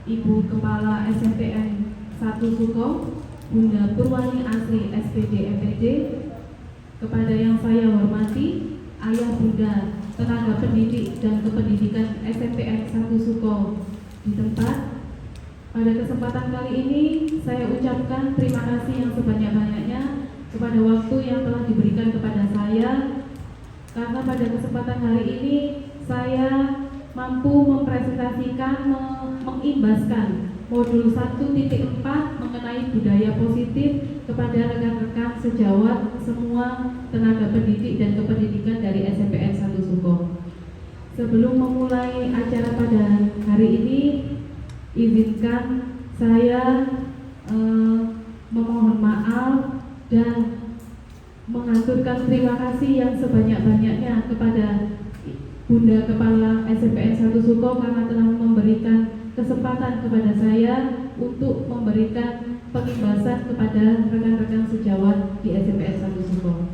Ibu Kepala SMPN 1 Suko, Bunda Purwani Asri SPD MPD, kepada yang saya hormati Ayah Bunda tenaga pendidik dan kependidikan SMPN 1 Suko di tempat. Pada kesempatan kali ini saya ucapkan terima kasih yang sebanyak-banyaknya kepada waktu yang telah diberikan kepada saya, karena pada kesempatan hari ini saya mampu mempresentasikan, mengimbaskan modul 1.4 mengenai budaya positif kepada rekan-rekan sejawat semua tenaga pendidik dan kependidikan dari SMPN 1 Suko. Sebelum memulai acara pada hari ini, izinkan saya memohon maaf dan mengaturkan terima kasih yang sebanyak-banyaknya kepada Bunda Kepala SMPN 1 Suko karena telah memberikan kesempatan kepada saya untuk memberikan pengimbasan kepada rekan-rekan sejawat di SMPN 1 Suko.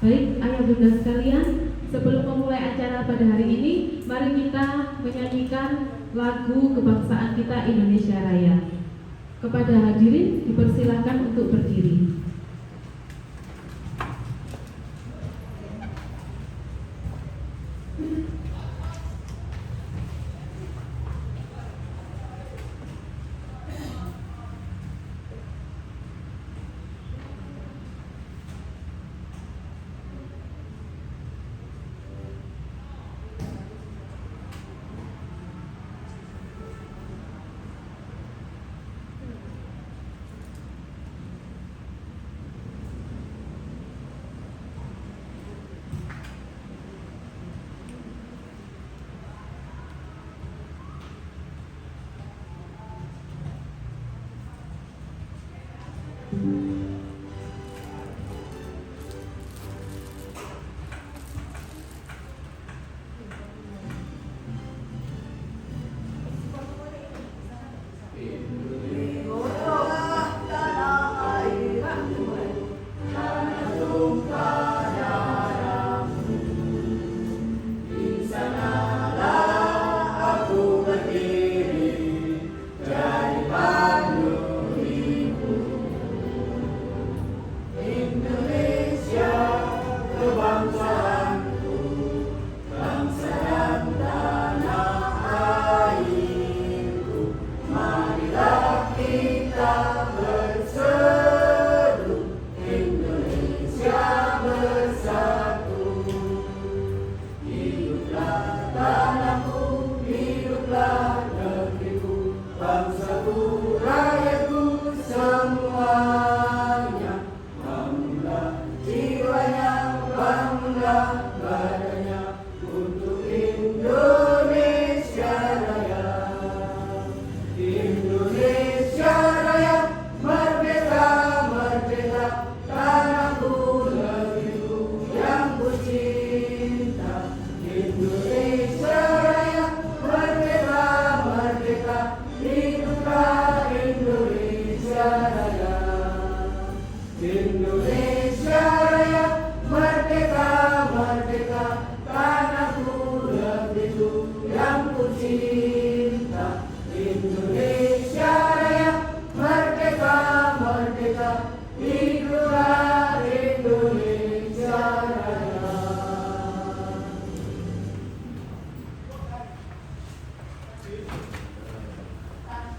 Baik, ayah bunda sekalian, sebelum memulai acara pada hari ini, mari kita menyanyikan lagu kebangsaan kita Indonesia Raya. Kepada hadirin dipersilakan untuk berdiri.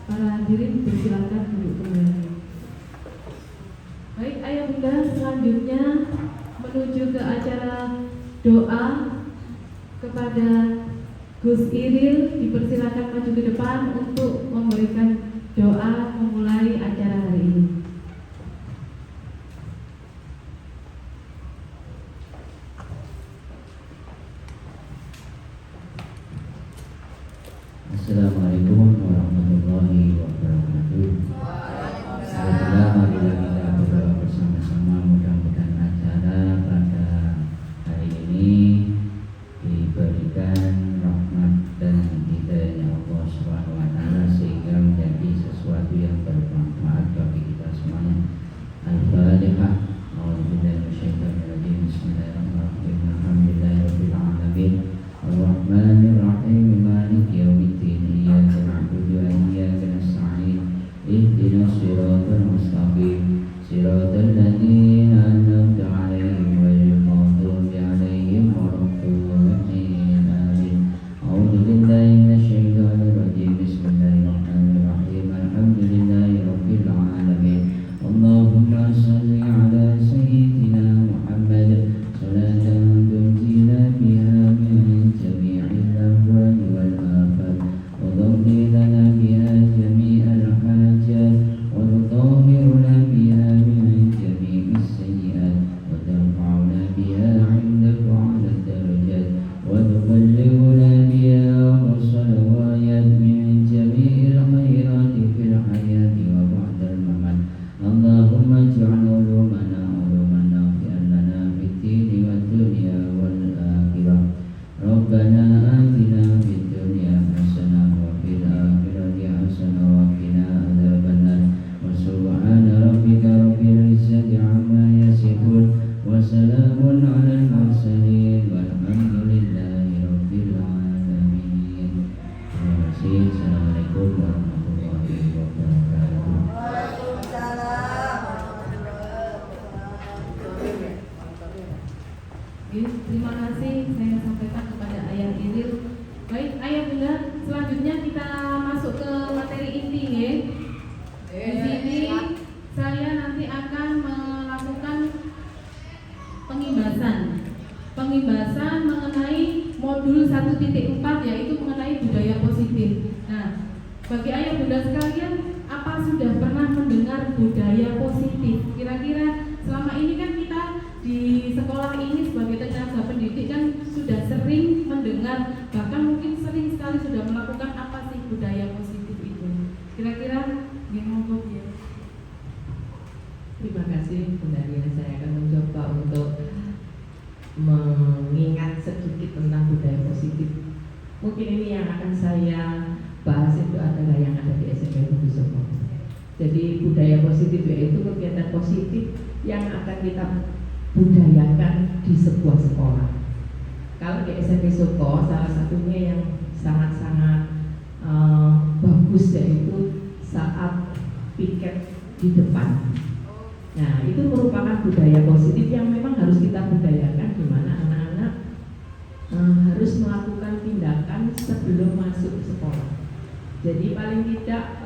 Para hadirin dipersilakan duduk kembali. Baik ayah bunda, selanjutnya menuju ke acara doa kepada Gus Iril, dipersilakan maju ke depan untuk memberikan doa memulai acara hari ini. Assalamualaikum warahmatullahi wabarakatuh. Alhamdulillah, marilah kita berdoa bersama-sama, mudah-mudahan acara pada hari ini diberikan rahmat dan hidayahnya Allah Subhanahu wa taala sehingga menjadi sesuatu yang bermanfaat الذين أنعمت عليهم غير المغضوب عليهم ولا الضالين آمين. أعوذ بالله من الشيطان الرجيم. بسم الله الرحمن الرحيم. الحمد لله رب العالمين. اللهم صل على سيدنا محمد صلاة تنجينا بها من جميع الأهوال والآفات وتقضي لنا بها جميع الحاجات وتطهرنا بها من جميع السيئات وترفعنا بها عندك على الدرجات وتبلغنا بها أقصى الغايات من جميع الخيرات في الحياة وبعد الممات. اللهم اجعل علومنا علوما نافعا لنا في الدين والدنيا والآخرة. ربنا آتنا في الدنيا حسنة وفي الآخرة حسنة وقنا عذاب النار. وسبحان ربك رب العزة عما يصفون وسلام على المرسلين والحمد لله رب العالمين. Terima kasih. Assalamualaikum warahmatullahi wabarakatuh. Terima kasih saya sampaikan kepada Ayah Iril. Baik Ayah Bunda, selanjutnya kita masuk ke materi inti ya. Di sini saya nanti akan melakukan pengimbasan mengenai modul 1.4 yaitu mengenai budaya positif. Nah, bagi Ayah Bunda sekalian, apa sudah pernah mendengar budaya positif? Kira-kira selama ini kan kita di sekolah ini sebagai tenaga pendidik kan sudah sering mendengar, bahkan mungkin sering sekali sudah melakukan apa sih budaya positif itu. Kira-kira gimana ya? Terima kasih Bunda Ria. Saya akan mencoba untuk mengingat sedikit tentang budaya positif. Mungkin ini yang akan saya bahas itu adalah yang ada di SMP Negeri Soko. Jadi budaya positif yaitu kegiatan positif yang akan kita budayakan di sebuah sekolah. Kalau di SMP Soko salah satunya yang sangat-sangat bagus yaitu saat piket di depan. Nah, itu merupakan budaya positif yang memang harus kita budayakan, di mana anak-anak harus melakukan tindakan sebelum masuk sekolah. Jadi paling tidak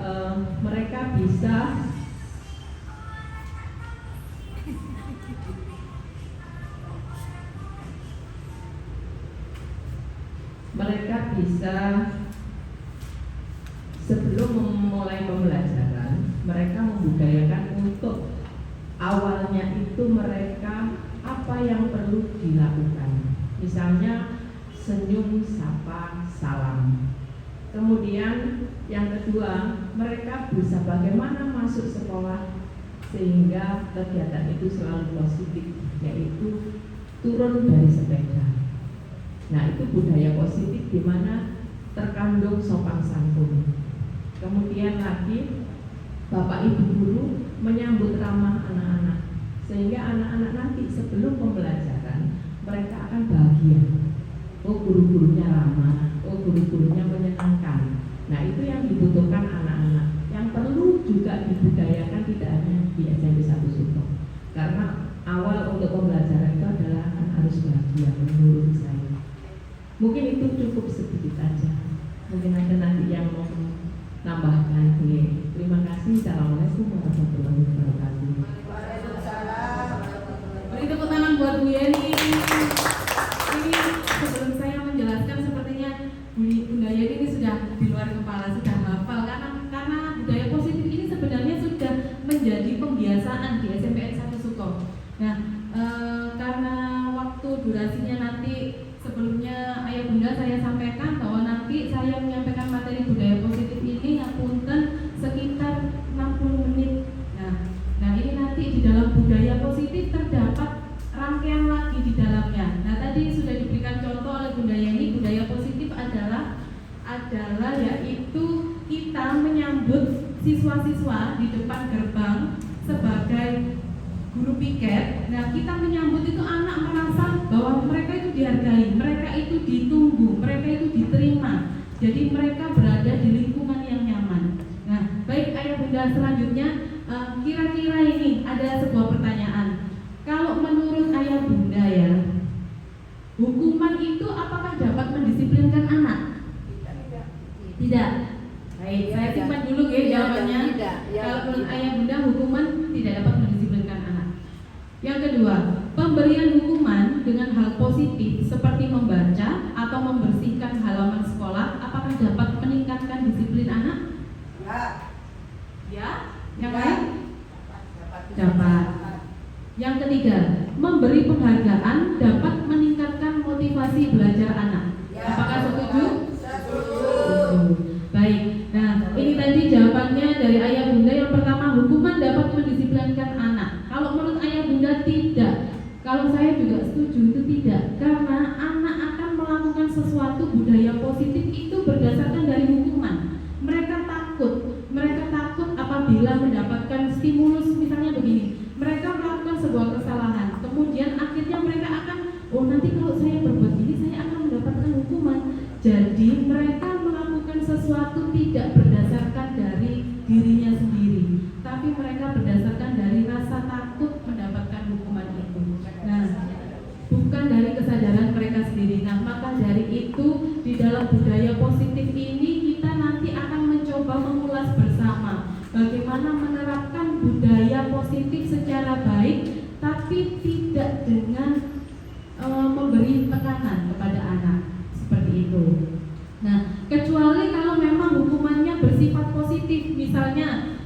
mereka bisa sebelum memulai pembelajaran, mereka membudayakan untuk awalnya itu mereka apa yang perlu dilakukan. Misalnya senyum, sapa, salam. Kemudian yang kedua, mereka bisa bagaimana masuk sekolah sehingga kegiatan itu selalu positif, yaitu turun dari sepeda. Nah, itu budaya positif di mana terkandung sopan santun. Kemudian lagi Bapak Ibu guru menyambut ramah anak-anak, sehingga anak-anak nanti sebelum pembelajaran mereka akan bahagia. Oh, guru-gurunya ramah, oh, guru-gurunya menyenangkan. Nah, itu yang dibutuhkan anak-anak, yang perlu juga dibudayakan tidak hanya di SMP 1 Suko. Karena awal untuk pembelajaran itu adalah harus bahagia menurut saya. Mungkin itu cukup sedikit aja. Mungkin ada nanti yang mau tambahkan. Terima kasih. Assalamualaikum warahmatullahi wabarakatuh. Beri tepuk tangan buat Bu Yeni. Ini sebelum saya menjelaskan sepertinya Bunda Yeni ini sudah di luar kepala, sudah hafal karena budaya positif ini sebenarnya sudah menjadi pembiasaan di SMPN 1 Suko. Nah, karena waktu durasinya nanti sebelumnya Ayah Bunda saya sampaikan bahwa nanti saya menyampaikan materi budaya positif ini punten sekitar 60 menit. Nah ini nanti di dalam budaya positif terdapat rangkaian lagi di dalamnya. Nah tadi sudah diberikan contoh oleh Bunda Yeni, budaya positif adalah yaitu kita menyambut siswa-siswa di depan gerbang sebagai guru piket. Nah kita menyambut itu anak merasa bahwa mereka itu dihargai, mereka itu ditunggu, mereka itu diterima. Jadi mereka berada di lingkungan yang nyaman. Nah baik Ayah Bunda, selanjutnya kira-kira ini ada sebuah pertanyaan. Tidak. Baik, saya simpan dulu ya jawabannya. Tidak. Kalau menurut ayah bunda hukuman tidak dapat mendisiplinkan anak. Yang kedua, pemberian hukuman dengan hal positif seperti membaca atau membersihkan halaman sekolah apakah dapat meningkatkan disiplin anak? Ya. Yang lain? Dapat. Yang ketiga, memberi penghargaan dapat meningkatkan motivasi belajar anak. Apakah setuju? Setuju. Baik. Nah, ini tadi jawabannya dari ayah bunda. Yang pertama, hukuman dapat mendisiplinkan anak. Kalau menurut ayah bunda tidak. Kalau saya juga setuju itu tidak. Karena anak akan melakukan sesuatu budaya positif itu berdasarkan dari hukuman. Mereka takut apabila mendapatkan stimulus misalnya begini. Mereka melakukan sebuah kesalahan, kemudian akhirnya mereka akan, oh nanti kalau saya berbuat ini saya akan mendapatkan hukuman. Jadi mereka melakukan sesuatu tidak berdasarkan dari dirinya sendiri, tapi mereka berdasarkan dari rasa takut mendapatkan hukuman itu. Nah, bukan dari kesadaran mereka sendiri. Nah, maka dari itu di dalam budaya positif ini kita nanti akan mencoba mengulas bersama bagaimana menerapkan budaya positif secara baik, tapi tidak dengan memberi tekanan kepada anak seperti itu. Nah, kecuali kalau memang hukumannya bersifat positif, misalnya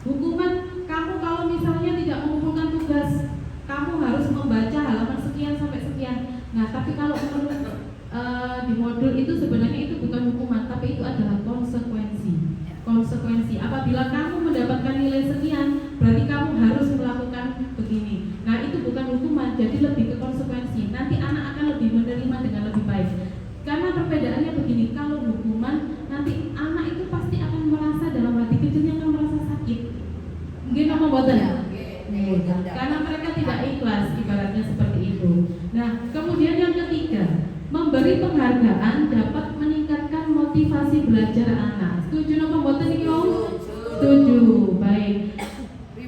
hukuman kamu kalau misalnya tidak mengumpulkan tugas, kamu harus membaca halaman sekian sampai sekian. Nah, tapi kalau menurut di modul itu sebenarnya itu bukan hukuman, tapi itu adalah konsekuensi. Apabila kamu mendapatkan nilai sekian, berarti kamu harus melakukan begini. Nah, itu bukan hukuman, jadi lebih ke konsekuensi. Nanti anak akan lebih menerima dengan lebih baik. Karena perbedaannya begini, kalau hukuman nanti anak itu pasti akan merasa dalam hati kecilnya akan merasa sakit. Mungkin kamu bosan ya? Karena mereka tidak ikhlas, ibaratnya seperti itu. Nah, kemudian yang ketiga, memberi penghargaan dapat meningkatkan motivasi belajar anak. Setuju nopo mboten iki wau? Setuju. Baik.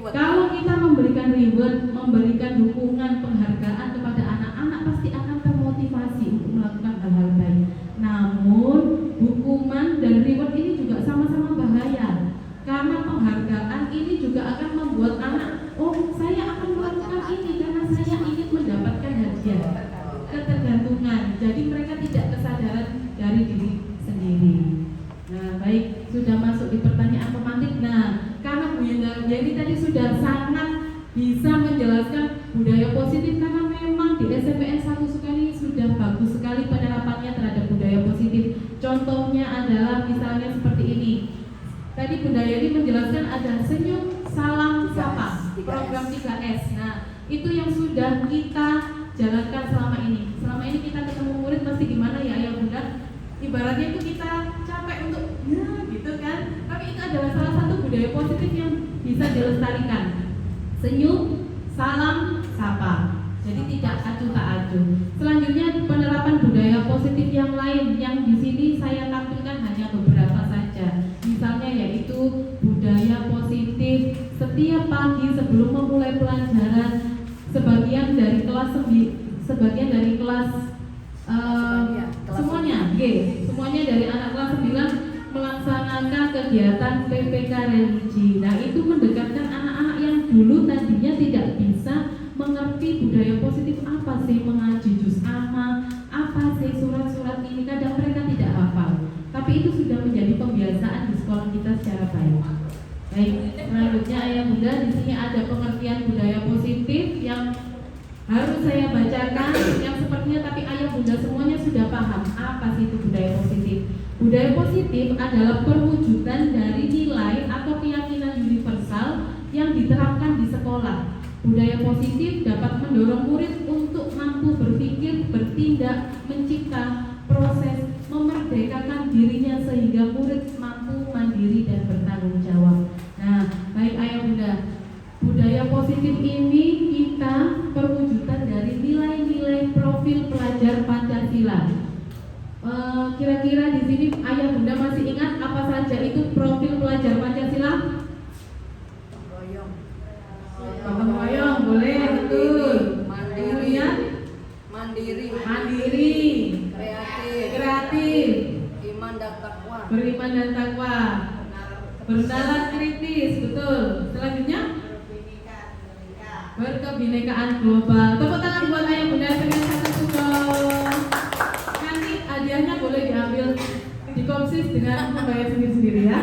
Kalau kita memberikan reward, memberikan dukungan, penghargaan kepada anak-anak pasti akan termotivasi untuk melakukan hal-hal baik. Namun, hukuman dan reward ini juga sama-sama bahaya. Karena penghargaan ini juga akan membuat anak, oh saya akan melakukan ini karena saya ingin mendapatkan hadiah. Ketergantungan. Jadi mereka tidak kesadaran dari diri sendiri. Nah, baik, sudah masuk di pertanyaan pemantik. Nah, karena Bu Yenda jadi tadi sudah sangat bisa menjelaskan budaya positif, karena memang di SMPN 1 Sukani sudah bagus sekali penerapannya terhadap budaya positif. Contohnya adalah misalnya seperti ini. Tadi budaya ini menjelaskan ada senyum, salam, sapa, program 3S. Nah, itu yang sudah kita jalankan selama ini. Selama ini kita ketemu murid pasti gimana ya ayah bunda? Ibaratnya itu kita capek untuk ya gitu kan. Tapi itu adalah salah satu budaya positif yang bisa dilestarikan. Senyum, salam, sapa. Jadi tidak acuh tak acuh. Selanjutnya penerapan budaya positif yang lain yang di sini saya tampilkan hanya beberapa saja. Misalnya yaitu budaya positif setiap pagi sebelum memulai pelajaran sebagian dari kelas semuanya, semuanya dari anak kelas 9 melaksanakan kegiatan PPK religi. Nah, itu mendekatkan anak-anak yang dulu tadinya tidak bisa mengerti budaya positif, apa sih mengaji juz amma, apa sih surat-surat ini, kadang mereka tidak hafal. Tapi itu sudah menjadi pembiasaan di sekolah kita secara baik. Baik, selanjutnya ayah bunda di sini ada pengertian budaya positif yang harus saya bacakan yang sepertinya tapi ayah bunda semuanya sudah paham apa sih itu budaya positif. Budaya positif adalah perwujudan dari nilai atau keyakinan universal yang diterapkan di sekolah. Budaya positif dapat mendorong murid untuk mampu berpikir, bertindak, mencipta, proses, memerdekakan dirinya sehingga murid mampu mandiri dan bertanggung jawab. Nah, baik ayah bunda, budaya positif ini kita perwujudan dari nilai-nilai profil pelajar Pancasila. Kira-kira di sini ayah bunda masih ingat apa saja itu profil pelajar Pancasila? Gotong royong, boleh, betul. Mandiri, kreatif, iman dan takwa, beriman dan takwa. Bernalar kritis, betul. Selanjutnya berkebinekaan global. Tepuk tangan buat ayah bunda dengan satu support. Nanti hadiahnya boleh diambil di komsis dengan membayar sendiri-sendiri ya.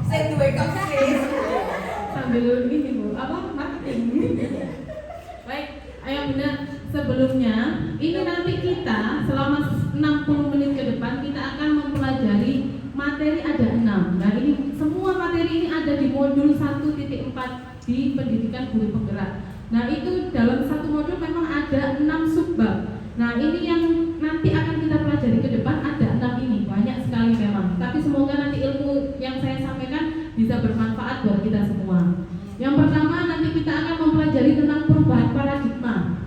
Saya duwe komsis. Sambil ini bu, apa marketing. Baik, ayah bunda, sebelumnya ini nanti kita selama 60 menit ke depan kita akan mempelajari materi ada 6. Nah ini semua materi ini ada di modul 1.4 di pendidikan guru penggerak. Nah itu dalam satu modul memang ada 6 subbab. Nah ini yang nanti akan kita pelajari ke depan ada 6 ini, banyak sekali memang. Tapi semoga nanti ilmu yang saya sampaikan bisa bermanfaat buat kita semua. Yang pertama nanti kita akan mempelajari tentang perubahan paradigma.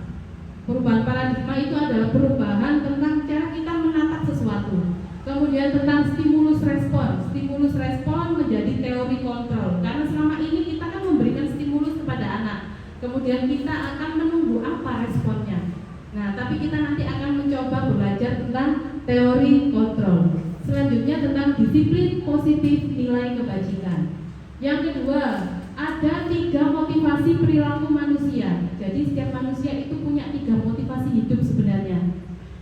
Perubahan paradigma itu adalah perubahan tentang cara kita menatap sesuatu. Kemudian tentang stimulus respon. Stimulus respon menjadi teori kontrol. Karena selama ini kita kan memberikan stimulus kepada anak. Kemudian kita akan menunggu apa responnya. Nah, tapi kita nanti akan mencoba belajar tentang teori kontrol. Selanjutnya tentang disiplin positif nilai kebajikan. Yang kedua, ada 3 motivasi perilaku manusia. Jadi setiap manusia itu punya 3 motivasi hidup sebenarnya.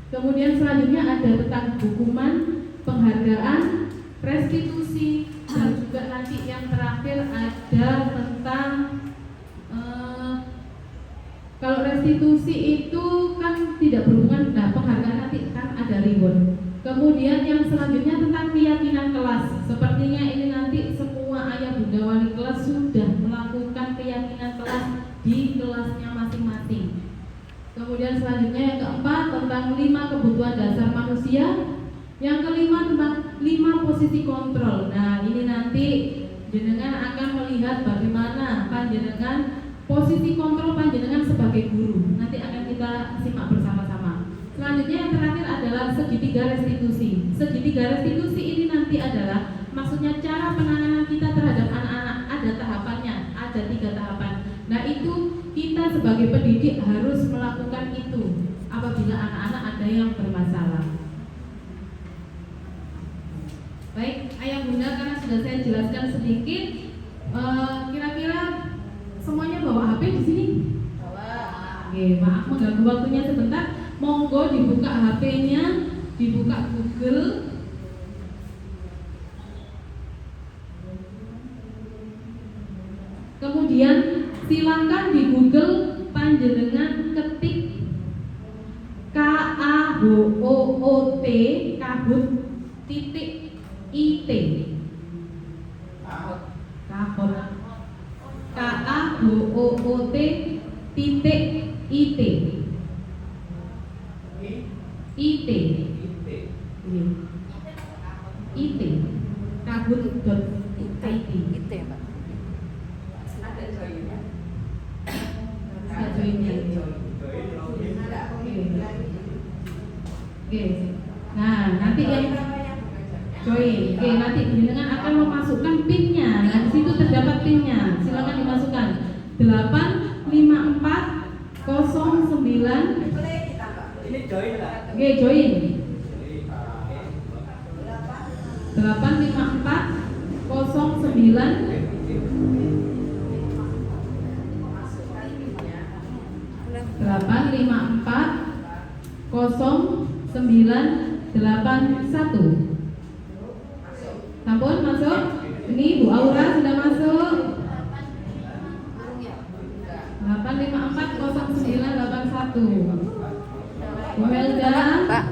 Kemudian selanjutnya ada tentang hukuman, penghargaan, restitusi, dan juga nanti yang terakhir ada tentang kalau restitusi itu kan tidak berhubungan, nah penghargaan nanti kan ada reward. Kemudian yang selanjutnya tentang keyakinan kelas. Sepertinya ini nanti semua ayah bunda wali kelas sudah melakukan keyakinan kelas di kelasnya masing-masing. Kemudian selanjutnya yang keempat tentang 5 kebutuhan dasar manusia. Yang kelima tentang 5 posisi kontrol. Nah ini nanti jenengan akan melihat bagaimana panjenengan posisi kontrol panjenengan sebagai guru. Nanti akan kita simak bersama-sama. Selanjutnya yang terakhir adalah segitiga restitusi. Segitiga restitusi ini nanti adalah maksudnya cara penanganan kita terhadap anak-anak. Ada tahapannya, ada 3 tahapan. Nah itu kita sebagai pendidik harus melakukan itu apabila anak-anak ada yang bermasalah. Baik, ayah bunda, karena sudah saya jelaskan sedikit, kira-kira semuanya bawa HP di sini? Bawa. Oke, maaf mengganggu waktunya sebentar. Monggo dibuka HP-nya, dibuka Google. Kemudian silakan di Google panjenengan ketik KAHOOT kahut titik IT. Kahut. KAHOOT titik IT. IT. IT. Kahut.it. Itu ya, Mbak. Ada joinnya. Ada joinnya. Oke. Nah, nanti yang join. Oke, nanti jenengan akan memasukkan PIN-nya. Nah, di situ terdapat PIN-nya. Silakan dimasukkan. 85409. Ini join lah. Oke, join. 85409 8540981. Sampun masuk? Ini Bu Aura sudah masuk. 8540981. Bu Melda. Mbak,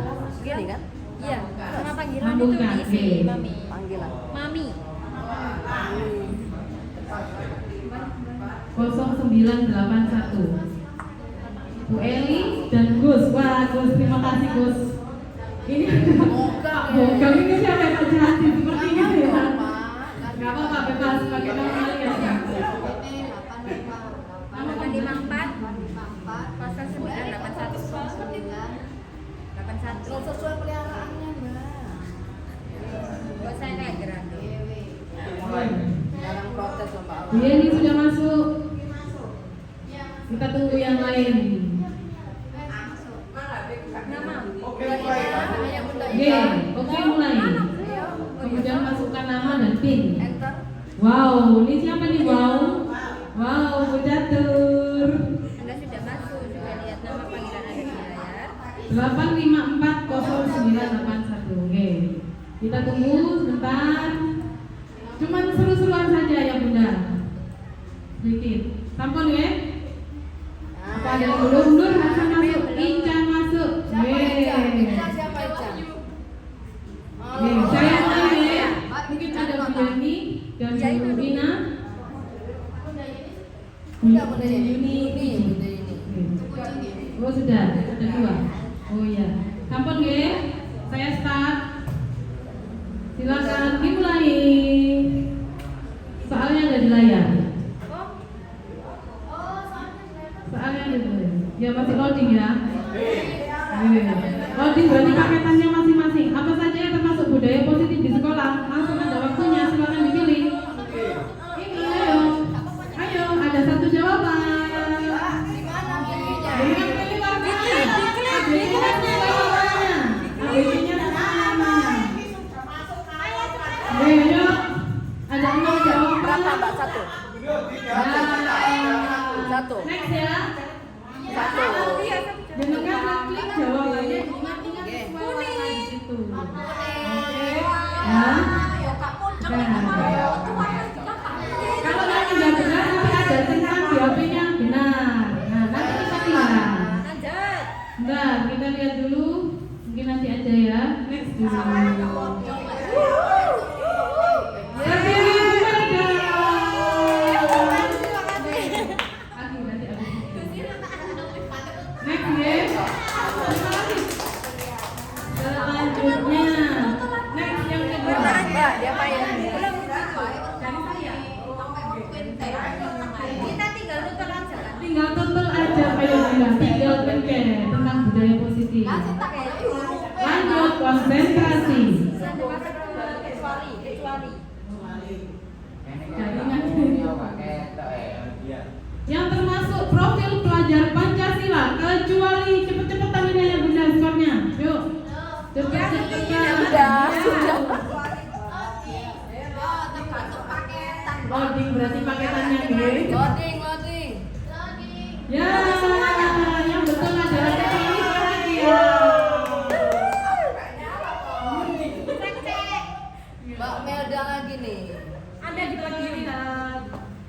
gini kan? Iya, sama panggilan Sambung itu kan? diisi, Oke. Mami. Panggilan. Mami. 0981. Bu Eli dan Gus. Wah, Gus, terima kasih Gus. Ini Pak Bogang ini siapa yang Pak Jati seperti ini ya? Gak apa-apa, bebas pakai nama alias ya. 81. Sesuai peliharaannya, Mbak. Buat saya kayak gerak. Jangan protes loh, Mbak. Bu Yeni sudah masuk. Kita tunggu yang lain. Nama. Oke, Ayah bunda Oke, oke mulai. Kemudian masukkan nama dan PIN. Enter. Wow, ini siapa nih? Wow, Bu Catur. Anda sudah masuk, sudah lihat nama panggilan Anda di layar. 8540981. Oke. Kita tunggu sebentar. Cuman seru-seruan saja ya Bunda. Sedikit. Sampun ya? Apa ada yang belum? Nur Hasan masuk, Ica masuk. Siapa Ica? Ica siapa Ica? Saya mulai ya. Mungkin ada Bu Yani dan Bu Ina. Bunda ini. Yuni. Bunda ini. Oh sudah, ada 2. Oh iya. Sampun ya? Saya start. Silakan dimulai. Soalnya ada di layar. Soalnya ada di layar. Ya masih loading ya. Loading berarti paketannya masing-masing. Apa saja yang termasuk budaya positif di sekolah? Langsung ada waktunya. Silakan dipilih. Ini ayo. Ayo, ada 1 jawaban. Di mana pilihnya? Dengan pilih warnanya. ABC-nya namanya. ABC-nya namanya. Ayo, ada 0 jawaban. Berapa Mbak? 1. Satu. Next ya. 1. Jenengan klik jawabannya. Ingat-ingat sesuai warna di situ. Oke. Ya. Kalau nanti nggak benar, nanti ada tentang BAP-nya benar. Nah, nanti kita tinggal. Lanjut. Bentar, kita lihat dulu. Mungkin nanti aja ya. Next dulu. Berdiri Bunda. Aduh, nanti abis itu. Next ya. Selanjutnya. Next yang kedua. Mbak, dia main. Kita tinggal nutur aja kan. Tinggal total aja ayo Bunda. Tinggal pencet tentang budaya positif. Lanjut konsentrasi. Yang termasuk profil pelajar Pancasila kecuali cepet-cepetan ini ya Bunda skornya. Yuk. Cepet-cepetan. Sudah. Loading berarti paketannya nih. Loading. Ya, yang betul adalah ini lagi ya. Mbak Melda lagi nih. Anda di podium.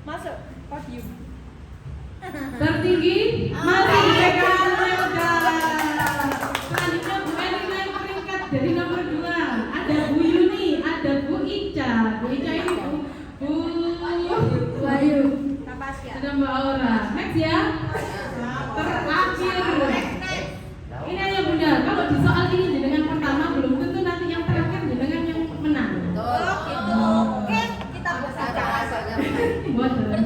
Masuk podium. Tertinggi masih pegang Melda. Selanjutnya Bu Eni naik peringkat jadi nomor 2. Ada Bu Yuni, ada Bu Ica. Bu Ica ini Bu Ayu. Ada Mbak Aura. Next ya. Terakhir. Ini aja Bunda. Kalau di soal ini jenengan pertama belum tentu nanti yang terakhir jenengan yang menang. Oke, kita bersabar. Waduh.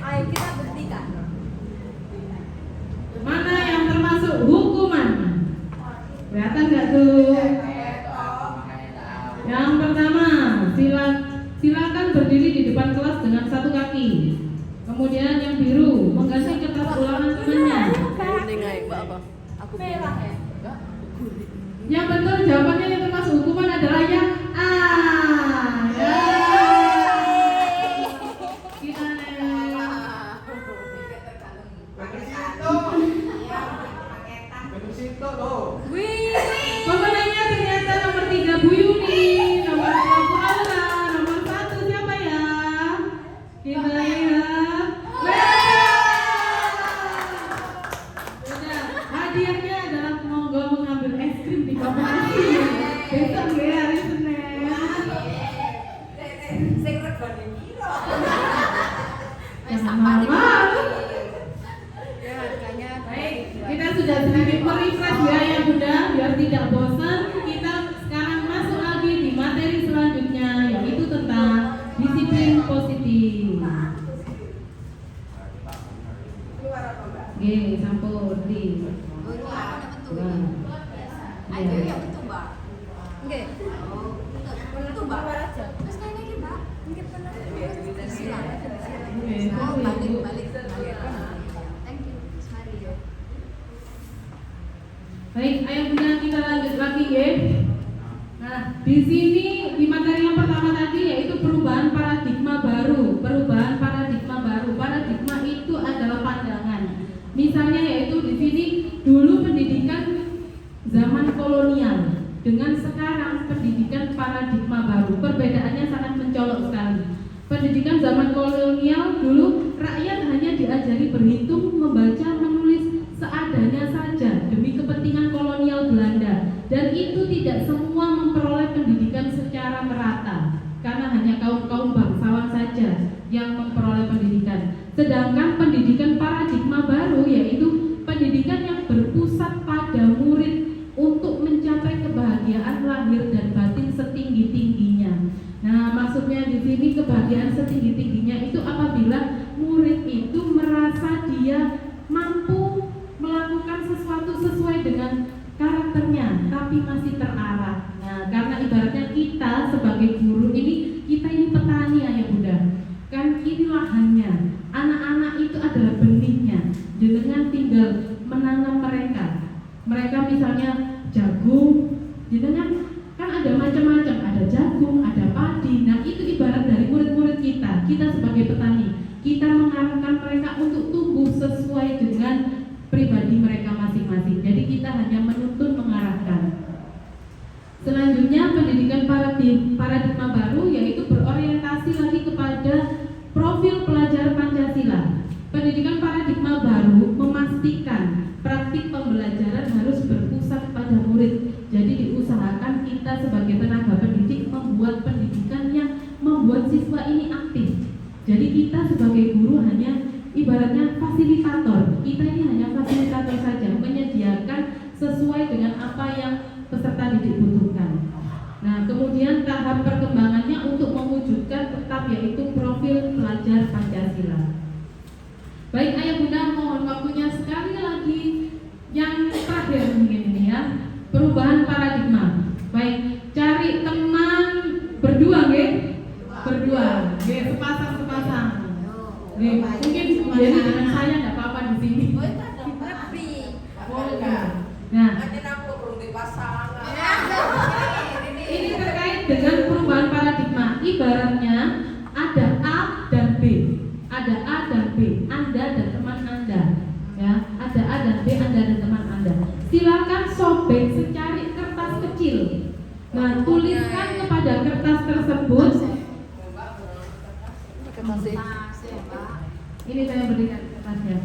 Ayo kita buktikan. Mana yang termasuk hukuman? Kelihatan nggak tuh? Yang pertama, silakan berdiri di depan kelas dengan 1 kaki. Kemudian yang biru mengganti kertas ulangan temannya. Kuning aja, Mbak apa? Aku Merah ya. Yang betul jawabannya yang termasuk hukuman adalah yang A. Ya. Kita pemenangnya ternyata nomor 3 Bu Yuni, nomor 2 Bu Aura, nomor 1 siapa ya? Kita lihat. Sudah, hadiahnya adalah monggo mengambil es krim di koperasi. Besok ya hari Senin. Jangan malu. Baik, kita sudah sedikit merefresh ya Bunda, biar tidak bosan. Kita sekarang masuk lagi di materi selanjutnya, yaitu tentang disiplin positif. Oke, sampun di. Ayo ya betul Mbak. Oke. Betul Mbak. Terus kayak ini Mbak. Mungkin benar. Silakan. Balik. Thank you. Mari. Baik, ayo Bunda kita lanjut lagi ya. Nah, di sini di materi yang pertama tadi yaitu perubahan paradigma baru. Perubahan paradigma baru. Paradigma itu adalah pandangan. Misalnya yaitu di sini dulu pendidikan zaman kolonial dengan sekarang pendidikan paradigma baru. Perbedaannya sangat mencolok sekali. Pendidikan zaman kolonial dulu rakyat hanya diajari berhitung, membaca, menulis seadanya saja demi kepentingan kolonial Belanda, dan itu tidak semua memperoleh pendidikan secara merata karena hanya kaum-kaum bangsawan saja yang memperoleh pendidikan. Sedangkan pendidikan paradigma baru yaitu pendidikan yang berpusat pada murid untuk mencapai kebahagiaan lahir dan batin setinggi-tingginya. Nah, maksudnya di sini kebahagiaan setinggi-tingginya itu apabila murid itu merasa dia mampu melakukan sesuatu sesuai dengan karakternya, tapi masih terarah. Nah, karena ibaratnya kita sebagai guru ini, kita ini petani ayah bunda. Kan ini lahannya, anak-anak itu adalah benihnya. Jenengan tinggal menanam mereka. Mereka misalnya jagung, jenengan kan ada macam-macam, ada jagung, ada padi. Nah, itu ibarat dari murid-murid kita. Kita sebagai petani, kita mengarahkan mereka untuk tumbuh sesuai dengan pribadi mereka masing-masing. Jadi kita hanya menuntun, mengarahkan. Selanjutnya pendidikan paradigma baru yaitu berorientasi lagi kepada profil pelajar Pancasila. Pendidikan paradigma baru memastikan praktik pembelajaran harus berpusat pada murid. Jadi diusahakan kita sebagai tenaga pendidik membuat pendidikan yang membuat siswa ini aktif. Jadi kita sebagai guru hanya ibaratnya fasilitator. Kita ini hanya fasilitator saja, menyediakan sesuai dengan apa yang peserta didik butuhkan. Nah, kemudian tahap perkembangannya untuk mewujudkan tetap yaitu profil pelajar Pancasila. Baik ayah bunda, mohon waktunya sekali lagi yang terakhir mungkin ini ya, perubahan paradigma. Baik, cari teman berdua nggih? Berdua. Nggih, sepasang-sepasang. Nggih, mungkin jadi dengan saya enggak apa-apa di sini. Oh, itu ada lebih. Nah, aku belum dipasang. ini terkait dengan perubahan paradigma. Ibaratnya ada A dan B. Ada A dan B, Anda dan teman Anda. Ya, ada A dan B, Anda dan teman Anda. Silakan sobek secari kertas kecil. Nah, tuliskan kepada kertas tersebut. Ini saya berikan kertasnya.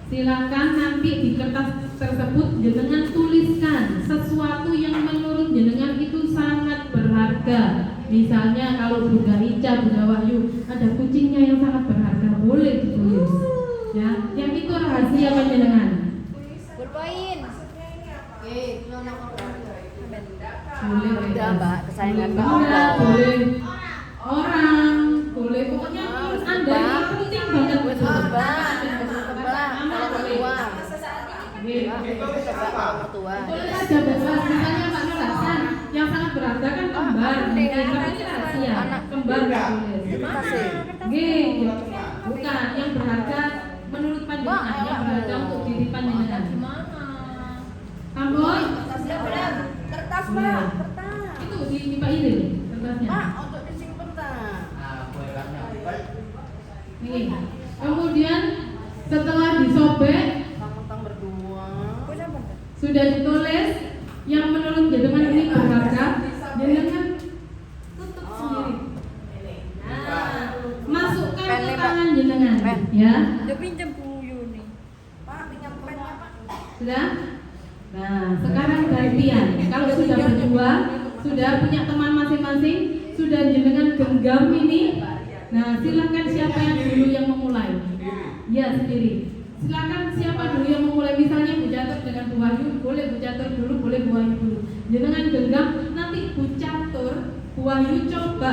Silakan nanti di kertas tersebut jenengan tuliskan sesuatu yang menurut jenengan itu sangat berharga. Misalnya kalau Bunda Ica, Bunda Wahyu ada kucingnya yang sangat berharga, boleh ditulis. Ya, yang itu rahasia panjenengan. Berpoin. Boleh, Udah mbak, kesayangan Bunda, mbak. boleh orang, boleh pokoknya menurut Anda ini penting banget. Gue tebak, kalau mertua. Kalau mertua. Boleh saja bebas, misalnya Pak Nur Hasan yang sangat berharga kan kembar, ini rahasia, kembar boleh. Kasih. Gih, bukan yang berharga menurut panjenengan, yang berharga untuk diri panjenengan. Ambon, Kertas, Iya. Pak. Kertas. itu di Pak Iril kertasnya. Pak, untuk disimpan tak? Nih, kemudian setelah disobek Tentang berdua. sudah ditulis yang menurut jenengan ini berharga, jenengan tutup sendiri. Nah, masukkan Pen ke nih, Pak. tangan jenengan, Pen. ya. Udah pinjam buyu nih. Pak, pinjam pennya, Pak. Sudah? Nah, sekarang gantian. Kalau sudah berdua, sudah punya teman masing-masing, sudah jenengan genggam ini. Nah, silakan siapa yang dulu yang memulai? Ya, sendiri. Silakan siapa dulu yang memulai, misalnya Bu Catur dengan Bu Wahyu, boleh Bu Catur dulu, boleh Bu Wahyu dulu. Jenengan genggam, nanti Bu Catur, Bu Wahyu coba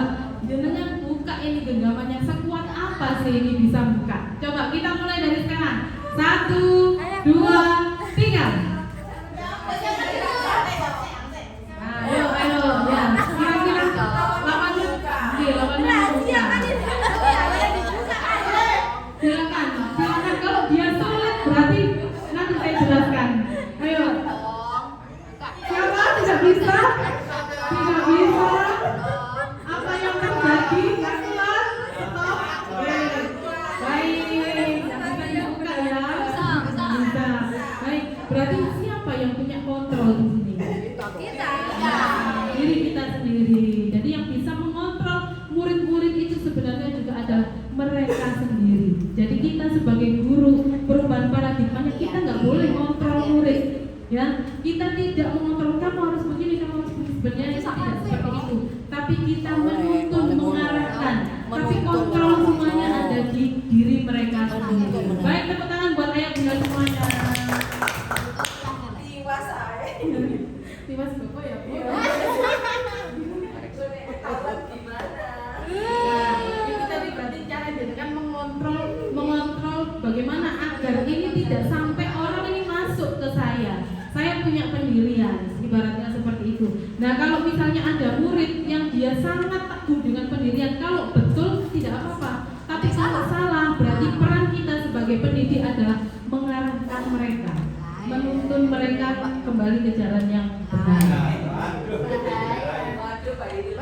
jenengan buka ini genggamannya sekuat apa sih ini bisa buka. Coba kita mulai dari sekarang. 1, 2, 3. Ayo, ya. Kira-kira 8 menit. Oke, 8 menit. Silakan. Kalau dia sulit berarti nanti saya jelaskan. Ayo. Siapa tidak Ya, kita tidak mengontrol kamu harus begini, kamu harus begini. Sebenarnya itu tidak seperti itu. Tapi kita menuntun, mengarahkan. Tapi kontrol semuanya ada di diri mereka sendiri. Baik, tepuk tangan buat ayah bunda semuanya. Tiwas saya. Tiwas bapak ya bu. Tahu gimana? Itu tadi berarti cara dengan mengontrol bagaimana agar ini tidak sampai orang ini masuk ke saya. Saya punya pendirian, ibaratnya seperti itu. Nah, kalau misalnya ada murid yang dia sangat teguh dengan pendirian, kalau betul tidak apa-apa. Tapi kalau salah, berarti peran kita sebagai pendidik adalah mengarahkan mereka, menuntun mereka kembali ke jalan yang benar. Waduh, Pak ini.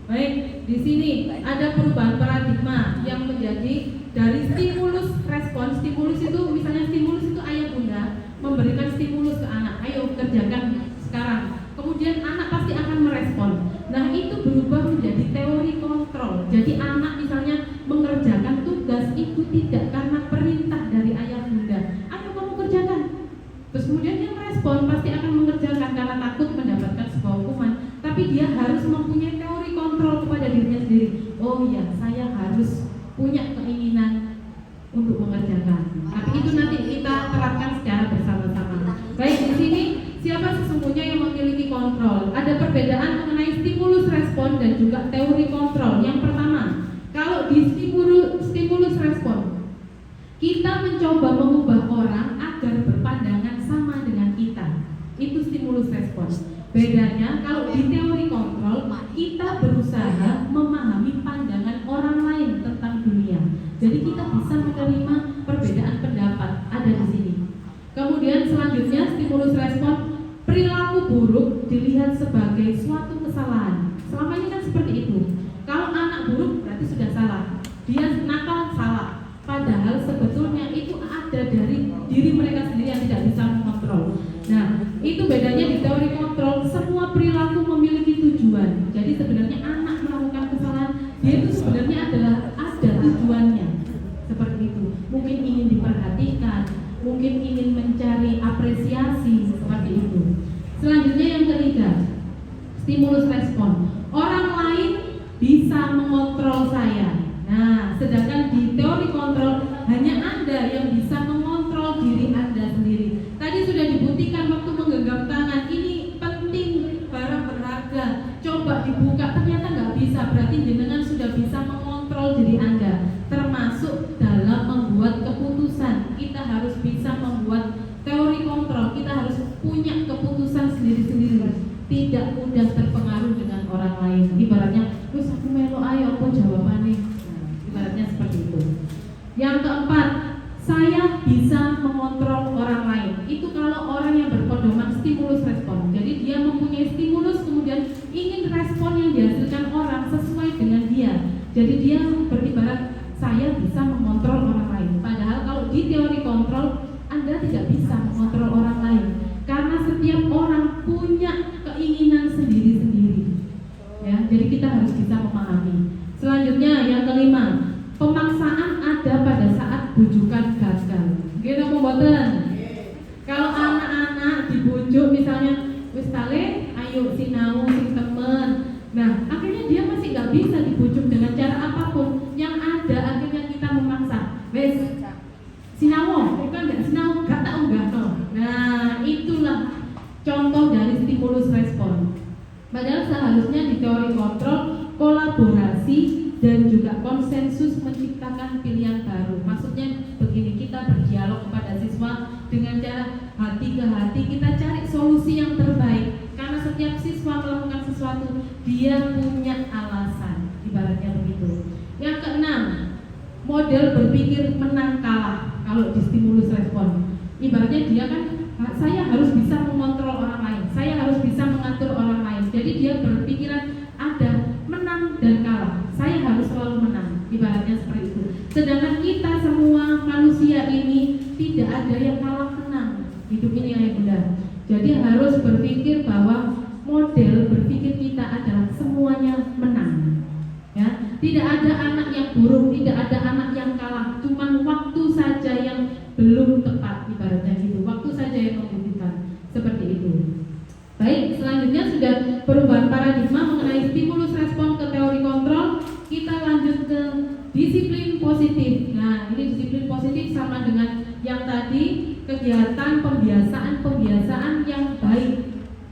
Baik, di sini ada perubahan paradigma yang menjadi dari stimulus respon. Stimulus itu misalnya stimulus itu ayah bunda memberikan stimulus ke anak, ayo kerjakan sekarang. Kemudian anak pasti akan merespon. Nah, itu berubah menjadi teori kontrol. Jadi anak misalnya mengerjakan tugas itu tidak karena perintah dari ayah bunda. Ayo kamu kerjakan. Terus kemudian dia merespon, pasti akan mengerjakan karena takut mendapatkan sebuah hukuman. Tapi dia harus mempunyai teori kontrol kepada dirinya sendiri. Oh iya, saya harus punya keinginan untuk mengerjakan. Tapi itu nanti kita terapkan secara bersama-sama. Baik, di sini siapa sesungguhnya yang memiliki kontrol? Ada perbedaan mengenai stimulus respon dan juga teori kontrol. Yang pertama, kalau di stimulus respon, kita mencoba mengubah orang agar berpandangan sama dengan kita. Itu stimulus respon. Bedanya kalau di teori kontrol, kita berusaha memahami pandangan orang lain tentang dunia. Jadi kita bisa menerima perbedaan pendapat ada di sini. Kemudian selanjutnya stimulus respon, perilaku buruk dilihat sebagai suatu kesalahan. Selama ini kan seperti itu. Kalau anak buruk berarti sudah salah. Dia nakal salah. Padahal sebetulnya itu ada dari diri mereka sendiri yang tidak bisa mengontrol. Nah, itu bedanya di teori kontrol. Semua perilaku memiliki tujuan. Jadi sebenarnya anak melakukan kesalahan, dia itu sebenarnya adalah ada tujuannya. Seperti itu. Mungkin ingin diperhatikan, mungkin ingin mencari apresiasi, seperti itu. Selanjutnya yang ketiga, stimulus respon. Orang lain bisa mengontrol saya. Nah, sedangkan di teori kontrol hanya Anda yang bisa mengontrol diri Anda sendiri. Tadi sudah dibuktikan waktu menggenggam tangan, ini penting, barang berharga. Coba dibuka, ternyata nggak bisa. Berarti jenengan sudah bisa mengontrol diri Anda, termasuk dalam membuat keputusan. Kita harus bisa membuat teori kontrol. Kita harus punya keputusan sendiri-sendiri. Tidak mudah terpengaruh dengan orang lain. Ibaratnya, wis aku melo ayo apa jawabannya. Ibaratnya seperti itu. Yang keempat, saya bisa mengontrol orang lain. Itu kalau orang yang berpedoman stimulus respon. Jadi dia mempunyai stimulus, kemudian ingin respon yang dihasilkan orang sesuai dengan dia. Jadi dia beribarat, saya bisa mengontrol orang lain. Padahal kalau di teori kontrol, Anda tidak bisa mengontrol orang lain. Karena setiap orang punya keinginan sendiri-sendiri. Ya, jadi kita harus bisa memahami. Selanjutnya yang kelima, pemaksaan ada pada saat bujukan gagal. Gitu mboten? Kalau anak-anak dibujuk misalnya, wis tale, ayo sinau sing temen. Nah, akhirnya dia masih nggak bisa dibujuk dengan cara apapun. Yang ada akhirnya kita memaksa. Wes, sinau, bukan nggak sinau, gak tak enggak no. Nah, itulah contoh dari stimulus respon. Padahal seharusnya di teori kontrol kolaborasi dan juga konsensus menciptakan pilihan baru. Maksudnya begini, kita berdialog kepada siswa dengan cara hati ke hati, kita cari solusi yang terbaik. Karena setiap siswa melakukan sesuatu, dia punya alasan, ibaratnya begitu. Yang keenam, model berpikir menang kalah. Kalau di stimulus respon, ibaratnya dia kan, saya harus bisa mengontrol orang lain, saya harus bisa mengatur orang lain. Jadi dia berpikiran ada menang dan kalah, saya harus selalu menang, ibaratnya seperti itu. Sedangkan kita semua manusia ini tidak ada yang kalah menang hidup ini ya Bunda. Jadi harus berpikir bahwa model berpikir kita adalah semuanya menang. Ya, tidak ada anak yang buruk, tidak ada anak yang kalah, cuman waktu saja yang belum tepat, ibaratnya gitu. Waktu saja yang membutuhkan. disiplin positif sama dengan yang tadi, kegiatan pembiasaan yang baik,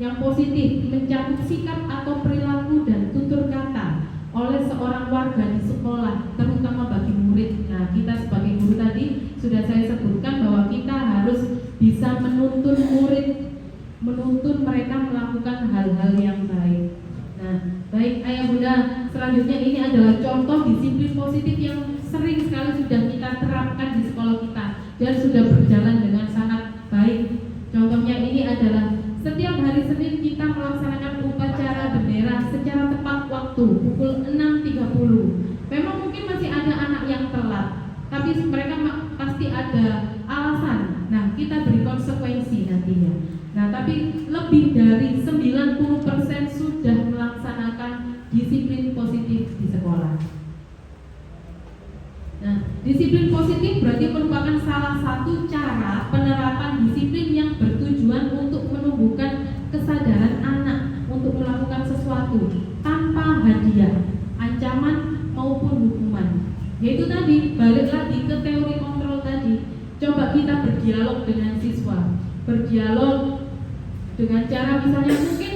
yang positif, mencakup sikap atau perilaku dan tutur kata oleh seorang warga di sekolah, terutama bagi murid. Nah, kita sebagai guru tadi sudah saya sebutkan bahwa kita harus bisa menuntun murid, menuntun mereka melakukan hal-hal yang baik. Nah, baik ayah bunda, selanjutnya ini adalah contoh disiplin positif yang sering sekali sudah kita terapkan di sekolah kita dan sudah berjalan dengan sangat baik. Contohnya ini adalah setiap hari Senin kita melaksanakan upacara bendera secara tepat waktu pukul 6.30. Memang mungkin masih ada anak yang telat, tapi mereka pasti ada alasan. Nah, kita beri konsekuensi nantinya. Nah, tapi lebih dari 90% sudah melaksanakan disiplin positif di sekolah. Nah, disiplin positif berarti merupakan salah satu cara penerapan disiplin yang bertujuan untuk menumbuhkan kesadaran anak untuk melakukan sesuatu tanpa hadiah, ancaman maupun hukuman. Yaitu tadi, balik lagi ke teori kontrol tadi. Coba kita berdialog dengan siswa, berdialog dengan cara misalnya mungkin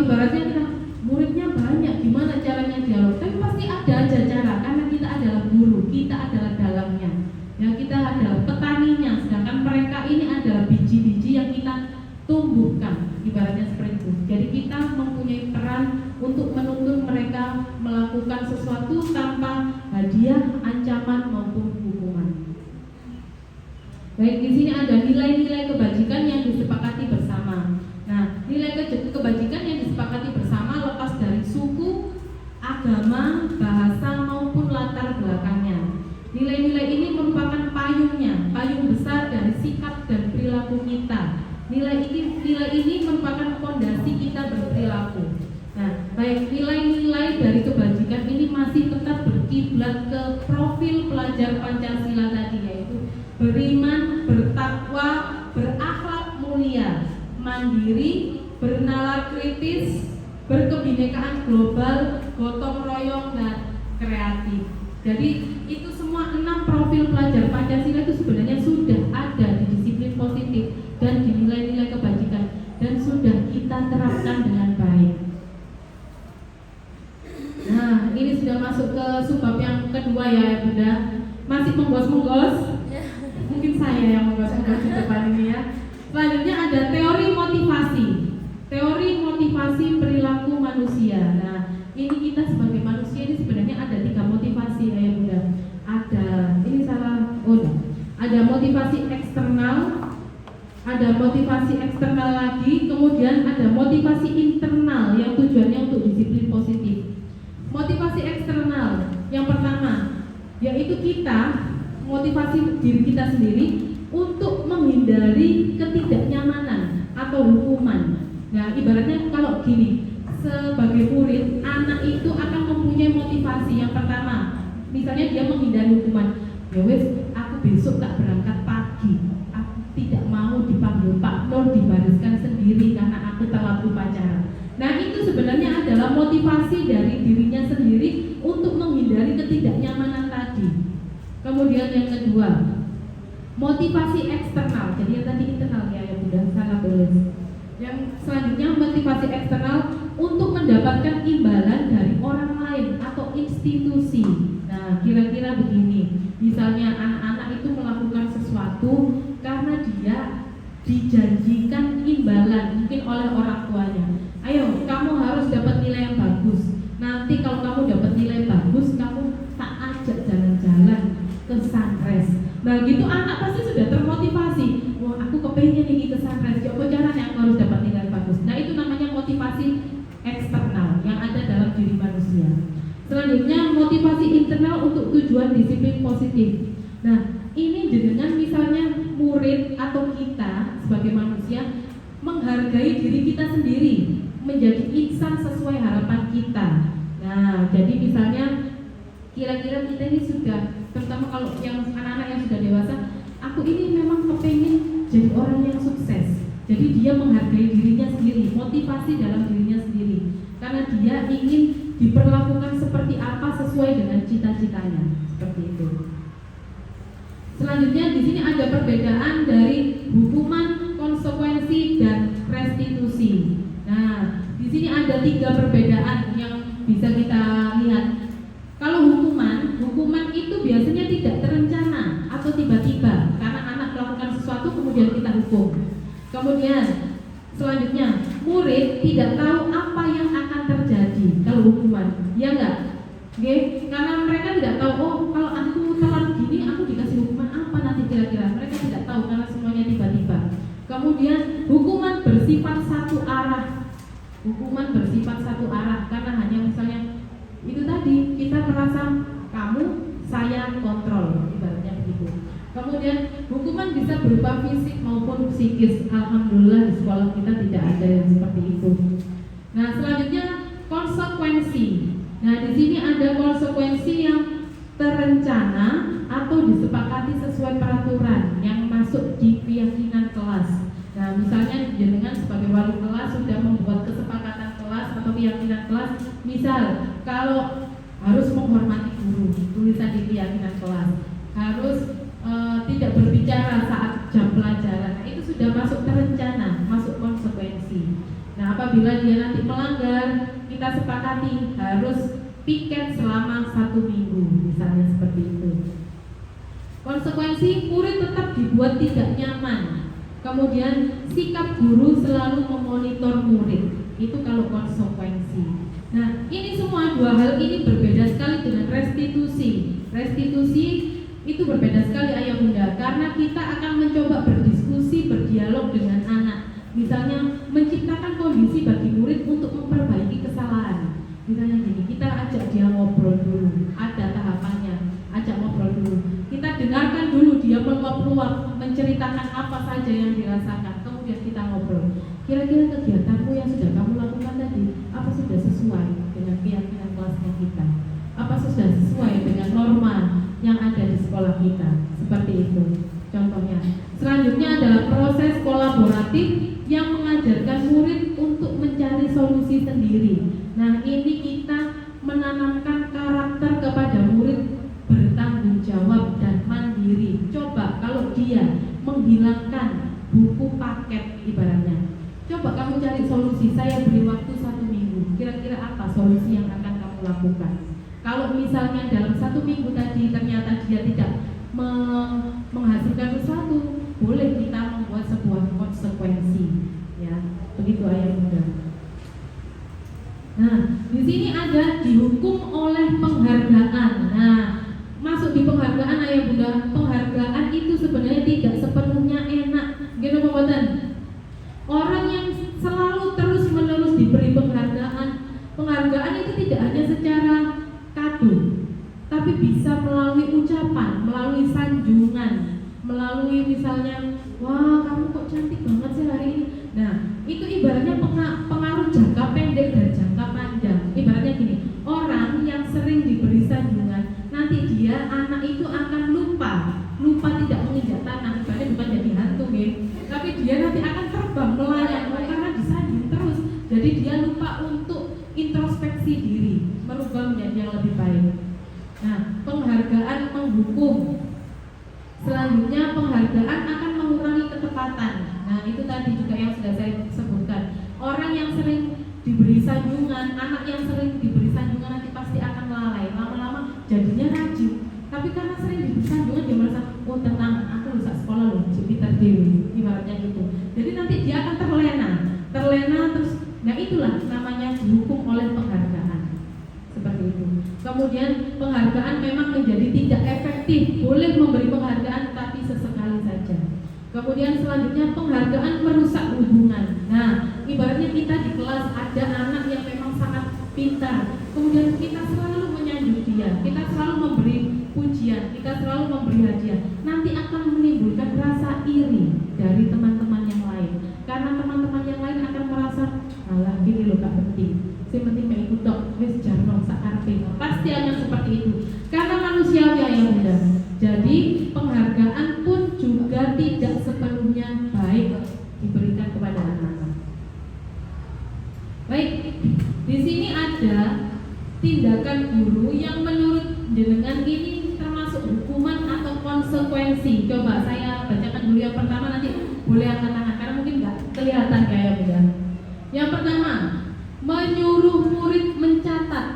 ibaratnya kita muridnya banyak, gimana caranya dialog? Tapi pasti ada aja cara, karena kita adalah guru, kita adalah dalangnya, ya kita adalah petaninya, sedangkan mereka ini adalah biji-biji yang kita tumbuhkan, ibaratnya seperti itu. Jadi kita mempunyai peran untuk menuntun mereka melakukan sesuatu tanpa hadiah, ancaman maupun hukuman. Baik, di sini ada nilai-nilai kebajikan yang disepakati bersama. Nah, nilai kebajikan yang disepakati bersama lepas dari suku, agama, bahasa maupun latar belakangnya. Nilai-nilai ini merupakan payungnya, payung besar dari sikap dan perilaku kita. Nilai ini merupakan fondasi kita berperilaku. Nah, baik, nilai-nilai dari kebajikan ini masih tetap berkiblat ke profil pelajar Pancasila tadi, yaitu beriman, bertakwa, berakhlak mulia, mandiri, bernalar kritis, berkebinekaan global, gotong royong, dan kreatif. Jadi itu semua 6 profil pelajar Pancasila itu sebenarnya sudah ada di disiplin positif dan di nilai-nilai kebajikan dan sudah kita terapkan dengan baik. Nah, ini sudah masuk ke subbab yang kedua ya Bunda. Masih menggos-menggos? Mungkin saya yang menggos-menggos di depan ini ya. Selanjutnya ada teori motivasi. Teori motivasi perilaku manusia. Nah, ini kita sebagai manusia ini sebenarnya ada 3 motivasi ya Bunda. Ada, ini salah, ada motivasi eksternal, ada motivasi eksternal lagi, kemudian ada motivasi internal yang tujuannya untuk disiplin positif. Motivasi eksternal yang pertama yaitu kita motivasi diri kita sendiri untuk menghindari ketidaknyamanan atau hukuman. Nah, ibaratnya kalau gini, sebagai murid, anak itu akan mempunyai motivasi yang pertama. Misalnya dia menghindari hukuman. Ya wes, aku besok tak berangkat pagi. Aku tidak mau dipanggil Pak Nur, dibariskan sendiri karena aku telat upacara. Nah, itu sebenarnya adalah motivasi dari dirinya sendiri untuk menghindari ketidaknyamanan tadi. Kemudian yang kedua, motivasi eksternal. Jadi yang tadi internal ya Bunda, sangat boleh. Yang selanjutnya motivasi eksternal untuk mendapatkan imbalan dari orang lain atau institusi. Nah, kira-kira begini. Misalnya anak-anak itu melakukan sesuatu karena dia dijanjikan imbalan mungkin oleh orang tuanya. Ayo, kamu harus dapat nilai yang bagus. Nanti kalau kamu dapat nilai bagus, kamu tak ajak jalan-jalan ke sunrise. Nah, gitu anak pasti sudah termotivasi. Wah, aku kepengen ini ke sunrise. Coba caranya aku harus dapat nilai bagus. Nah, itu namanya motivasi eksternal yang ada dalam diri manusia. Selanjutnya motivasi internal untuk tujuan disiplin positif. Nah, ini dengan misalnya murid atau kita sebagai manusia menghargai diri kita sendiri, menjadi insan sesuai harapan kita. Nah, jadi misalnya kira-kira kita ini sudah, terutama kalau yang anak-anak yang sudah dewasa, aku ini memang kepengen jadi orang yang sukses. Jadi dia menghargai dirinya sendiri, motivasi dalam dirinya sendiri, karena dia ingin diperlakukan seperti apa sesuai dengan cita-citanya, seperti itu. Selanjutnya di sini ada perbedaan dari hukuman, konsekuensi, dan restitusi. Nah, di sini ada 3 perbedaan yang bisa kita lihat. Kalau hukuman itu biasanya tidak terencana atau tiba-tiba karena anak melakukan sesuatu kemudian kita hukum. Kemudian selanjutnya, murid tidak tahu apa yang akan terjadi kalau hukuman, ya enggak? Oke, karena mereka tidak tahu, oh kalau aku telat gini aku dikasih hukuman apa nanti kira-kira. Mereka tidak tahu karena semuanya tiba-tiba. Kemudian hukuman bersifat satu arah. Hukuman bersifat satu arah karena hanya misalnya itu tadi kita merasa kamu saya kontrol, ibaratnya begitu. Kemudian hukuman bisa berupa fisik maupun psikis. Alhamdulillah di sekolah kita tidak ada yang seperti itu. Nah, selanjutnya konsekuensi. Nah, di sini ada konsekuensi yang terencana atau disepakati sesuai peraturan yang masuk di keyakinan kelas. Nah, misalnya jenengan sebagai wali kelas sudah membuat kesepakatan kelas atau keyakinan kelas, misal kalau harus menghormati guru, tulisan di keyakinan kelas, harus tidak berbicara saat jam pelajaran. Nah, itu sudah masuk terencana, masuk konsekuensi. Nah, apabila dia nanti melanggar, kita sepakati harus piket selama 1 minggu, misalnya seperti itu. Konsekuensi, murid tetap dibuat tidak nyaman. Kemudian sikap guru selalu memonitor murid. Itu kalau konsekuensi. Nah, ini semua 2 hal ini berbeda sekali dengan restitusi. Restitusi itu berbeda sekali ayah bunda, karena kita akan mencoba berdiskusi, berdialog dengan anak. Misalnya menciptakan kondisi bagi murid untuk memperbaiki kesalahan. Misalnya gini, kita ajak dia ngobrol dulu, ada tahapannya, ajak ngobrol dulu. Kita dengarkan dulu dia meluap-luap, menceritakan apa saja yang dirasakan, kemudian kita ngobrol. Kira-kira kegiatanmu yang sudah kamu lakukan tadi, apa sudah sesuai dengan keyakinan kelasnya kita? Apa sudah sesuai dengan norma yang ada di sekolah kita? Seperti itu contohnya. Selanjutnya adalah proses kolaboratif yang mengajarkan murid untuk mencari solusi sendiri. Nah, ini kita menanamkan karakter kepada murid bertanggung jawab dan mandiri. Coba kalau dia menghilangkan buku paket ibaratnya, coba kamu cari solusi. Saya beri waktu 1 minggu. Kira-kira apa solusi yang akan kamu lakukan? Kalau misalnya dalam 1 minggu tadi ternyata dia tidak menghasilkan sesuatu, boleh kita membuat sebuah konsekuensi, ya. Begitu ayah bunda. Nah, di sini ada dihukum oleh penghargaan. Nah, masuk di penghargaan ayah bunda. Penghargaan itu sebenarnya tidak sepenuhnya enak. Gitu Bapak. Orang yang selalu terus-menerus diberi penghargaan itu tidak hanya secara kado, tapi bisa melalui ucapan, melalui sanjungan, melalui misalnya, wah kamu kok cantik banget sih hari ini. Nah, itu ibaratnya pengaruh jangka pendek dan jangka panjang. Ibaratnya gini, orang yang sering diberi sanjungan, nanti dia anak itu akan lupa tidak menginjak tanah. Ibaratnya bukan jadi hantu ya, tapi dia nanti akan terbang melayang karena disanjung terus. Jadi dia lupa untuk introspeksi diri, merubah menjadi yang lebih baik. Nah, penghargaan menghukum. Selanjutnya penghargaan akan mengurangi ketepatan. Nah, itu tadi juga yang sudah saya sebutkan. Orang yang sering diberi sanjungan, anak yang sering diberi sanjungan nanti pasti akan lalai. Lama-lama jadinya rajin. Tapi karena sering diberi sanjungan dia merasa, oh tenang, aku bisa sekolah loh, pintar dewi, ibaratnya gitu. Jadi nanti dia akan terlena terus. Nah, itulah namanya dihukum oleh penghargaan. Seperti itu. Kemudian penghargaan memang menjadi tidak efektif. Boleh memberi penghargaan tapi sesekali saja. Kemudian selanjutnya penghargaan merusak hubungan. Nah, ibaratnya kita di kelas ada anak yang memang sangat pintar, kemudian kita selalu menyanjung dia, kita selalu memberi pujian, kita selalu memberi hadiah, nanti akan menimbulkan rasa iri dari teman-teman yang lain. Karena teman-teman yang lain akan merasa, alah gini loh gak penting, si penting gak ikut dok, wis jarno sakarpe. Pasti akan seperti itu. Karena manusiawi yang mudah. Jadi penghargaan pun juga tidak sepenuhnya baik diberikan kepada anak-anak. Baik, di sini ada tindakan guru yang menurut jenengan ini termasuk hukuman atau konsekuensi konsekuensi. Coba saya bacakan dulu yang pertama, nanti boleh angkat tangan karena mungkin nggak kelihatan kayak Bunda. Yang pertama, menyuruh murid mencatat.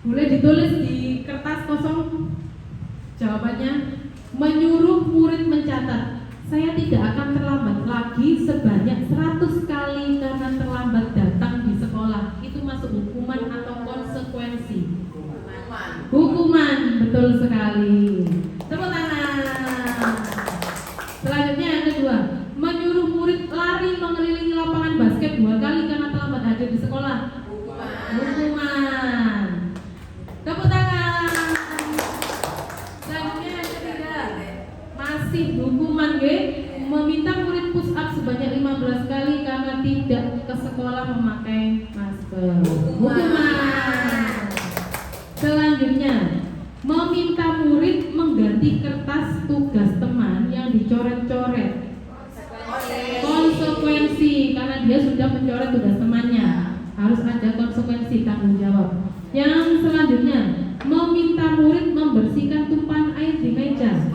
Boleh ditulis di kertas kosong jawabannya. Menyuruh murid mencatat. Saya tidak akan terlambat lagi sebanyak 100 kali karena terlambat datang di sekolah. Itu masuk hukuman atau konsekuensi? Hukuman, betul sekali. Tepuk tangan. Selanjutnya yang kedua, menyuruh murid lari mengelilingi lapangan basket 2 kali karena terlambat hadir di sekolah. Hukuman. Tepuk tangan. Selanjutnya yang ketiga, masih hukuman meminta murid push up sebanyak 15 kali karena tidak ke sekolah memakai masker. Hukuman. Selanjutnya, meminta murid mengganti kertas tugas teman yang dicoret-coret. Konsekuensi, karena dia sudah mencoret tugas temannya. Harus ada konsekuensi tanggung jawab. Yang selanjutnya, meminta murid membersihkan tumpahan air di meja.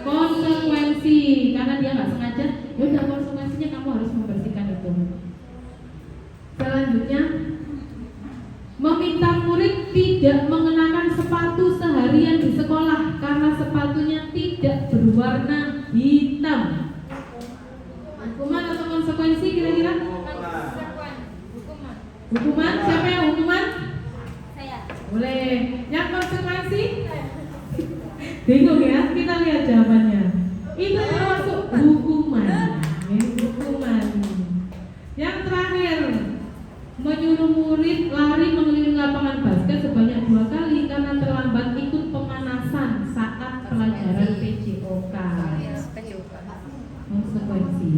Konsekuensi, karena dia nggak sengaja, ya udah konsekuensinya kamu harus membersihkan itu. Selanjutnya, meminta murid tidak mengenakan sepatu seharian di sekolah karena sepatunya tidak berwarna hitam. Hukuman atau konsekuensi kira-kira? Hukuman. Siapa yang hukuman? Saya. Boleh. Yang konsekuensi? Bingung ya? Kita lihat jawabannya. Itu termasuk hukuman. Hukuman. Yang terakhir, menyuruh murid lari mengelilingi lapangan basket sebanyak 2 kali karena terlambat ikut pemanasan saat pelajaran PJOK. Konsekuensi.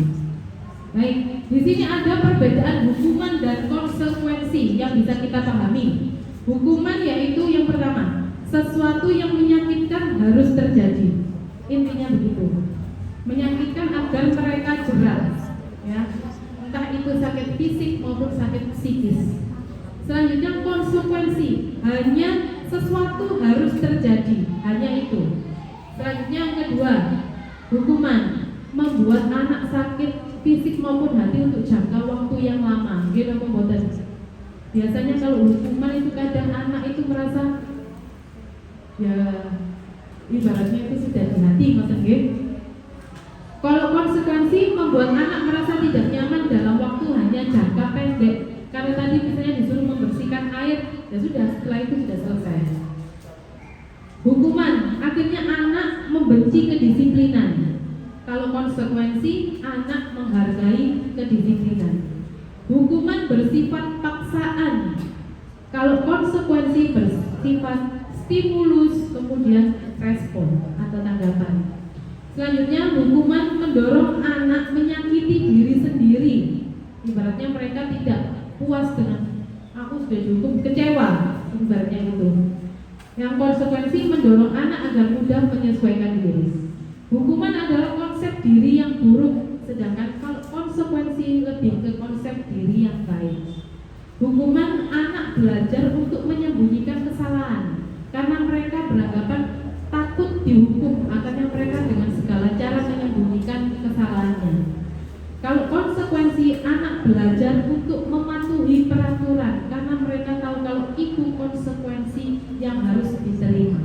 Baik, di sini ada perbedaan hukuman dan konsekuensi yang bisa kita pahami. Hukuman yaitu yang pertama, sesuatu yang menyakitkan harus terjadi. Intinya begitu. Menyakitkan agar mereka jerah, ya. Entah itu sakit fisik maupun sakit psikis. Selanjutnya konsekuensi, hanya sesuatu harus terjadi, hanya itu. Selanjutnya yang kedua, hukuman, membuat anak sakit fisik maupun hati untuk jangka waktu yang lama. Gitu pembuatan. Biasanya kalau hukuman itu kadang anak itu merasa, ya ibaratnya itu sudah di hati, maksudnya. Kalau konsekuensi, membuat anak merasa tidak nyaman dalam waktu hanya jangka pendek. Karena tadi misalnya disuruh membersihkan air, ya sudah, setelah itu sudah selesai. Hukuman, akhirnya anak membenci kedisiplinan. Kalau konsekuensi, anak menghargai kedisiplinan. Hukuman bersifat paksaan. Kalau konsekuensi bersifat stimulus, kemudian respon atau tanggapan. Selanjutnya, hukuman mendorong anak menyakiti diri sendiri. Ibaratnya mereka tidak puas dengan aku sudah dihukum, kecewa, ibaratnya itu. Yang konsekuensi mendorong anak agar mudah menyesuaikan diri. Hukuman adalah konsep diri yang buruk, sedangkan kalau konsekuensi lebih ke konsep diri yang baik. Hukuman anak belajar untuk menyembunyikan kesalahan karena mereka beranggapan takut dihukum, akhirnya mereka dengan segala cara menyembunyikan kesalahannya. Kalau konsekuensi, anak belajar untuk mematuhi peraturan karena mereka tahu kalau itu konsekuensi yang harus diterima.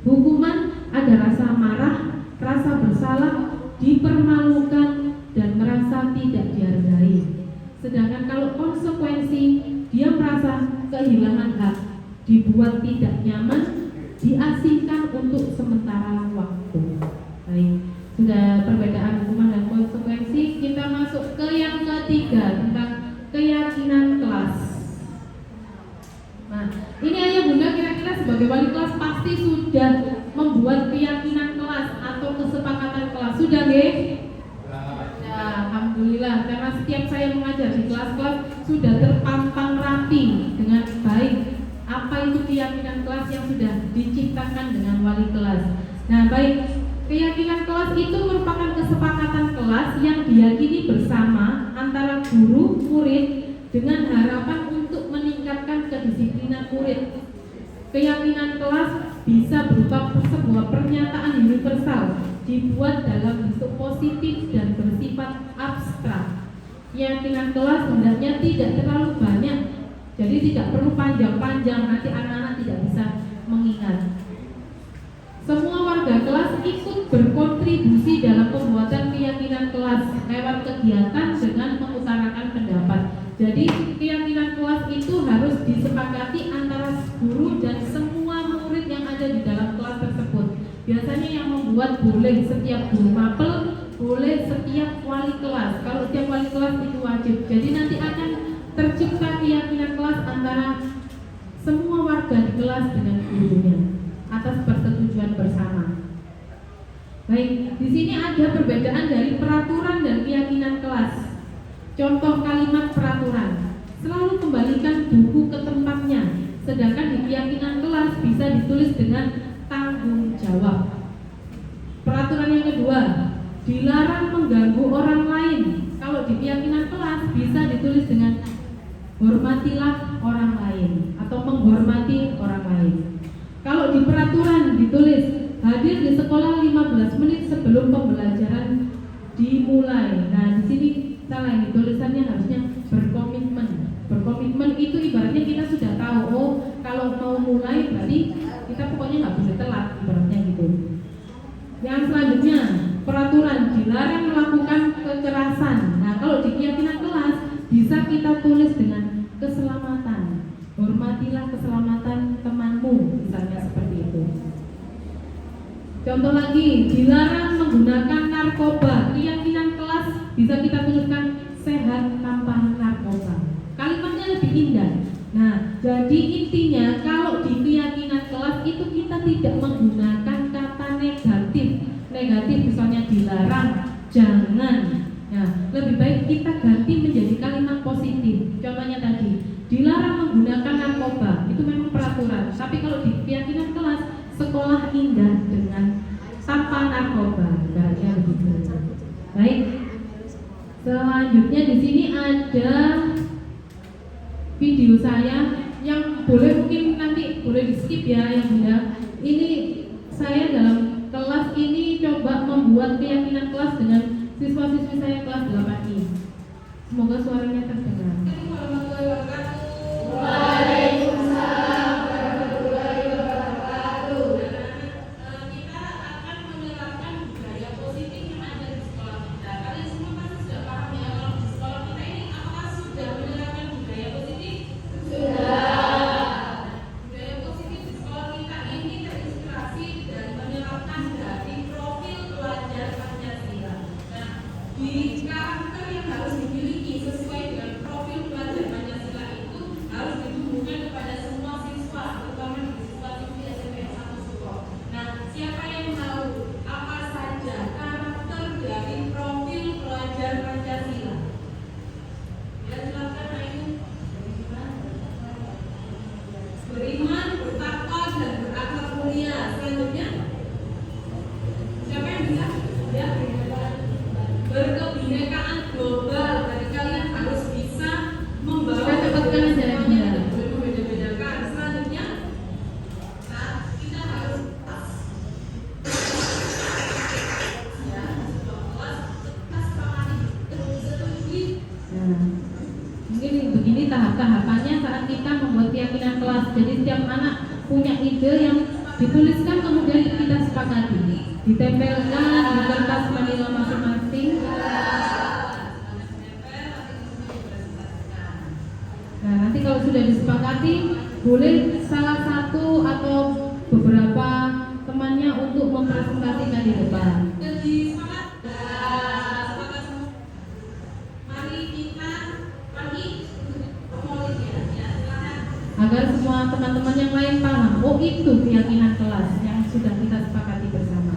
Hukuman ada rasa marah, rasa bersalah, dipermalukan, dan merasa tidak dihargai. Sedangkan kalau konsekuensi, dia merasa kehilangan hak, dibuat tidak nyaman, diasingkan untuk sementara waktu. Baik, sudah perbedaan hukuman dan konsekuensi. Kita masuk ke yang ketiga tentang keyakinan kelas. Nah, ini ayah bunda kira-kira sebagai wali kelas pasti sudah membuat keyakinan kelas atau kesepakatan kelas. Sudah, nggih? Ya, alhamdulillah, karena setiap saya mengajar di kelas-kelas sudah terpampang rapi dengan baik. Apa itu keyakinan kelas yang sudah diciptakan dengan wali kelas. Nah, baik, keyakinan kelas itu merupakan kesepakatan kelas yang diyakini bersama antara guru, murid dengan harapan untuk meningkatkan kedisiplinan murid. Keyakinan kelas bisa berupa sebuah pernyataan universal, dibuat dalam bentuk positif dan bersifat abstrak. Keyakinan kelas hendaknya tidak terlalu banyak, jadi tidak perlu panjang-panjang, nanti anak-anak tidak bisa mengingat. Semua warga kelas ikut berkontribusi dalam pembuatan keyakinan kelas lewat kegiatan dengan mengutarakan pendapat. Jadi keyakinan kelas itu harus disepakati antara guru dan semua murid yang ada di dalam kelas tersebut. Biasanya yang membuat boleh setiap guru mapel, boleh setiap wali kelas. Kalau setiap wali kelas itu wajib. Jadi nanti akan tercipta keyakinan kelas antara semua warga di kelas dengan gurunya atas persetujuan bersama. Baik, di sini ada perbedaan dari peraturan dan keyakinan kelas. Contoh kalimat peraturan, selalu kembalikan buku ke tempatnya, sedangkan di keyakinan kelas bisa ditulis dengan tanggung jawab. Peraturan yang kedua, dilarang mengganggu orang lain. Kalau di keyakinan kelas bisa ditulis dengan hormatilah orang lain atau menghormati orang lain. Kalau di peraturan ditulis hadir di sekolah 15 menit sebelum pembelajaran dimulai. Nah, di sini salah, ini tulisannya harusnya berkomitmen. Berkomitmen itu ibaratnya kita sudah tahu, oh kalau mau mulai berarti kita pokoknya nggak boleh telat, ibaratnya gitu. Yang selanjutnya, peraturan dilarang melakukan kekerasan. Nah, kalau di keyakinan kelas bisa kita tulis dengan keselamatan. Hormatilah keselamatan temanmu, misalnya seperti itu. Contoh lagi, dilarang menggunakan narkoba. Keyakinan kelas bisa kita tuliskan sehat tanpa narkoba. Kalimatnya lebih indah. Nah, jadi intinya kalau di keyakinan kelas itu kita tidak menggunakan kata negatif. Negatif misalnya dilarang, jangan. Nah, lebih baik kita ganti menjadi kalimat positif. Contohnya tadi, dilarang menggunakan narkoba. Itu memang peraturan. Tapi kalau di keyakinan kelas, sekolah indah dengan tanpa narkoba. Ibaratnya begitu. Baik. Selanjutnya di sini ada video saya yang boleh mungkin nanti boleh di skip ya yang Bunda. Ini saya dalam kelas ini coba membuat keyakinan kelas dengan siswa-siswi saya kelas 8I. Semoga suaranya terdengar. Waalaikumsalam warahmatullahi wabarakatuh. Kita akan menerapkan budaya positif yang ada di sekolah kita. Kalian semua pasti sudah paham ya kalau di sekolah kita ini apakah sudah menerapkan budaya positif? Sudah. Budaya positif di sekolah kita ini terinspirasi dan menerapkan dari profil pelajar Pancasila. Nah, di karakter yang harus dimiliki sesuai dengan profil pelajar Pancasila itu harus ditumbuhkan kepada semua siswa, terutama di siswa-siswi SMP 1 Suko. Nah, siapa yang tahu apa saja karakter dari profil pelajar Pancasila? Ya, silakan Ayu. Beriman, bertakwa, dan berakhlak mulia. Selanjutnya, siapa yang bisa? Ya, berkebinekaan global. Dari kalian harus bisa membawa. Kita cepatkan aja ya. Membeda-bedakan. Selanjutnya, nah, kita harus tas. Ya, kelas sepakati terus. Nah, mungkin begini tahap-tahapannya saat kita membuat keyakinan kelas. Jadi setiap anak punya ide yang dituliskan kemudian kita sepakati, ditempelkan di kertas manila masing-masing. Nah, nanti kalau sudah disepakati, boleh salah satu atau beberapa temannya untuk mempresentasikan di depan. Jadi semangat. Semangat semua. Mari kita pagi agar semua teman-teman yang lain paham. Oh, itu keyakinan kelas yang sudah kita sepakati bersama.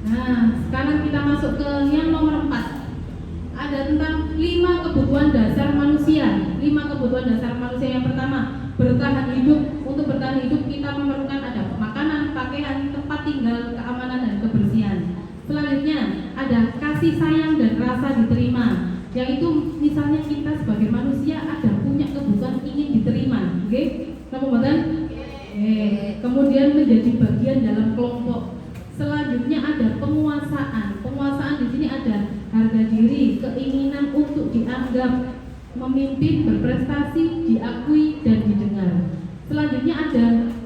Nah, sekarang kita masuk ke yang nomor 4. Ada tentang 5 kebutuhan dasar manusia. 5 kebutuhan dasar manusia. Yang pertama, bertahan hidup. Untuk bertahan hidup kita memerlukan ada makanan, pakaian, tempat tinggal, keamanan dan kebersihan. Selanjutnya ada kasih sayang dan rasa diterima. yaitu misalnya kita sebagai manusia ada punya kebutuhan ingin diterima, oke? Kamu mboten? Kemudian menjadi bagian dalam kelompok. Selanjutnya ada penguasaan. Penguasaan di sini ada harga diri, keinginan untuk dianggap, memimpin, berprestasi, diakui dan didengar. Selanjutnya ada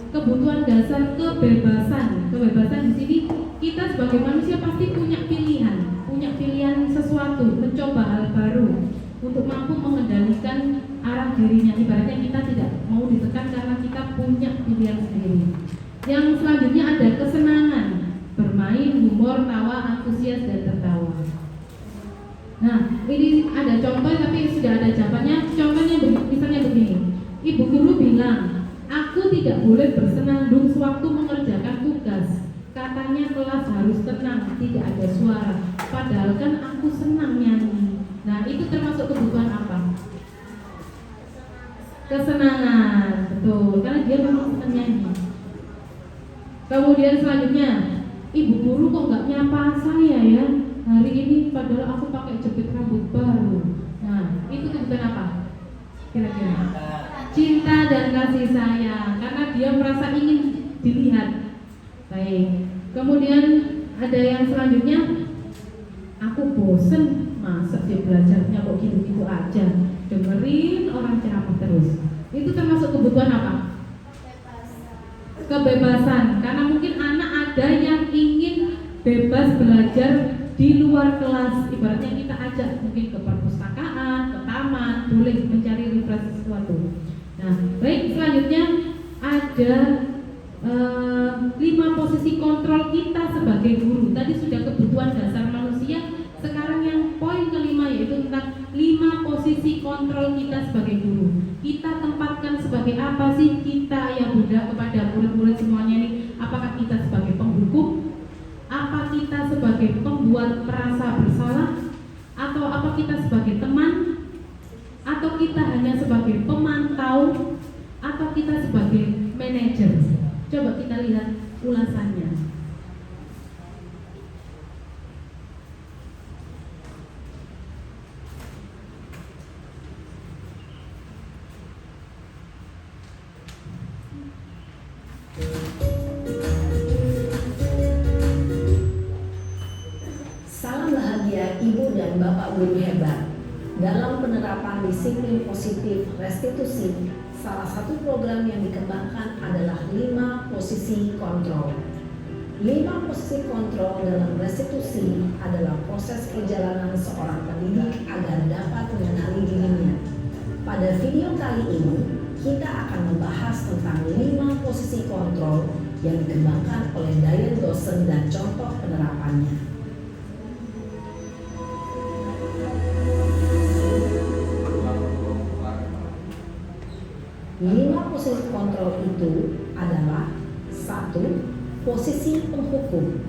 kebutuhan dasar kebebasan. Kebebasan di sini kita sebagai manusia pasti punya pilihan sesuatu, mencoba hal baru untuk mampu mengendalikan arah dirinya. Ibaratnya kita tidak mau ditekan karena kita punya pilihan sendiri. Yang selanjutnya ada kesenangan, bermain, humor, tawa, antusias dan tertawa. Nah, ini ada contoh tapi sudah ada jawabannya. Contohnya misalnya begini. Ibu guru bilang, aku tidak boleh bersenandung sewaktu mengerjakan tugas. Katanya kelas harus tenang, tidak ada suara. Padahal kan aku senang nyanyi. Nah, itu termasuk kebutuhan apa? Kesenangan, betul. Karena dia memang senang nyanyi. Kemudian selanjutnya, ibu guru kok nggak nyapa saya ya hari ini, padahal aku pakai jepit rambut baru. Nah, itu kebutuhan apa? Kira-kira cinta dan kasih sayang, karena dia merasa ingin dilihat. Baik. Kemudian ada yang selanjutnya, aku bosen, masa dia belajarnya kok gitu-gitu aja, dengerin orang ceramah terus. Itu termasuk kebutuhan apa? Kebebasan. Karena mungkin anak ada yang ingin bebas belajar di luar kelas. Ibaratnya kita ajak mungkin ke perpustakaan, ke taman, boleh mencari refresh sesuatu. Nah, baik, selanjutnya ada 5 posisi kontrol kita sebagai guru. Tadi sudah kebutuhan dasar manusia. Sekarang yang poin kelima yaitu tentang 5 posisi kontrol kita sebagai guru. Kita tempatkan sebagai apa sih kita ya Bunda kepada murid-murid semuanya ini? Apakah kita sebagai penghukum? Apa kita sebagai pembuat merasa bersalah? Atau apa kita sebagai teman? Atau kita hanya sebagai pemantau? Atau kita sebagai manajer? Coba kita lihat ulasannya. Salam bahagia Ibu dan Bapak Guru hebat. Dalam penerapan disiplin positif restitusi, salah satu program yang dikembangkan adalah 5 posisi kontrol. 5 posisi kontrol dalam restitusi adalah proses perjalanan seorang pendidik agar dapat mengenali dirinya. Pada video kali ini, kita akan membahas tentang 5 posisi kontrol yang dikembangkan oleh Diane Dawson dan contoh penerapannya. 5 posisi kontrol itu adalah 1. Posisi penghukum,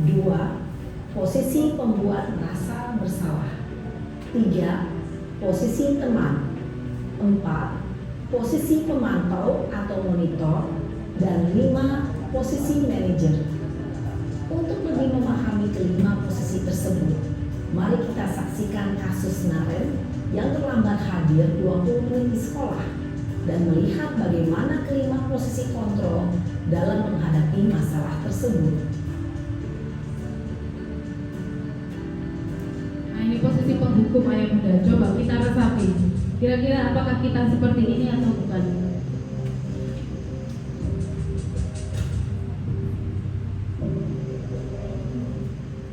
2. Posisi pembuat merasa bersalah, 3. Posisi teman, 4. Posisi pemantau atau monitor, dan 5. Posisi manajer. Untuk lebih memahami kelima posisi tersebut, mari kita saksikan kasus Naren yang terlambat hadir 20 menit di sekolah dan melihat bagaimana kelima posisi kontrol dalam menghadapi masalah tersebut. Nah, ini posisi penghukum ayah Bunda. Coba kita resapi. Kira-kira apakah kita seperti ini atau bukan?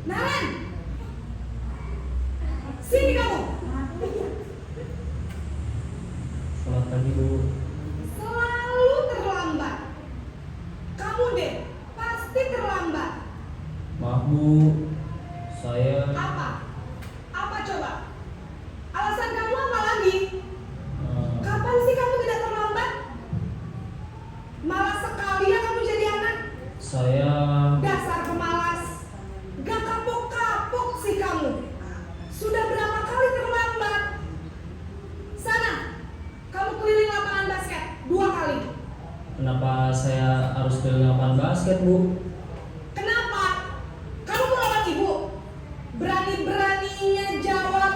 Naren, sini kamu. Selamat pagi Bu. Selalu terlambat. Kamu deh, pasti terlambat. Maaf Bu, saya Apa? Apa coba? Alasan kamu apa lagi? Kapan sih kamu tidak terlambat? Malas sekali ya kamu jadi anak. saya Dasar pemalas. Gak kapok-kapok sih kamu. Sudah berapa kali terlambat? Sana, kamu keliling lapangan basket 2 kali. kenapa saya harus keliling lapangan basket Bu? Kenapa? Kamu mau lawan ibu? Berani-beraninya jawab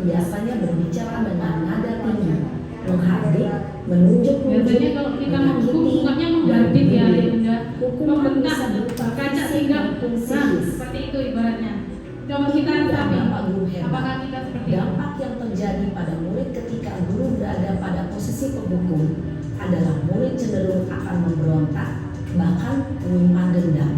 biasanya berbicara dengan nada tinggi, menghardik, menunjuk-nunjuk, Biasanya kalau kita menghukum sukanya menghardik ya, Bunda. Hukuman Membentak, bisa berupa kaca fisik tinggal. maupun Nah, psikis. seperti itu ibaratnya. Coba kita Dan resapi. Bapak Guru hebat. Apakah kita seperti itu? Dampak yang terjadi pada murid ketika guru berada pada posisi penghukum adalah murid cenderung akan memberontak, bahkan menyimpan dendam.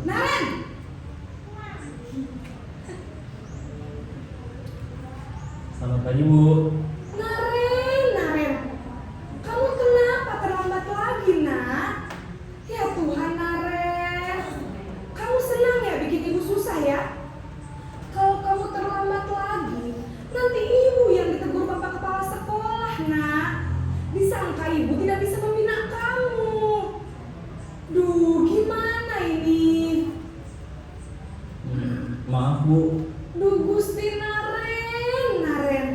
Naren, Selamat pagi Bu. Naren, kamu kenapa terlambat lagi, nak? Ya Tuhan, Naren, kamu senang ya bikin ibu susah ya? Kalau kamu terlambat lagi, nanti ibu yang ditegur bapak kepala sekolah, nak. Disangka ibu tidak bisa membina kamu. Duh, gimana ini? Maaf Bu. Duh Gusti Naren,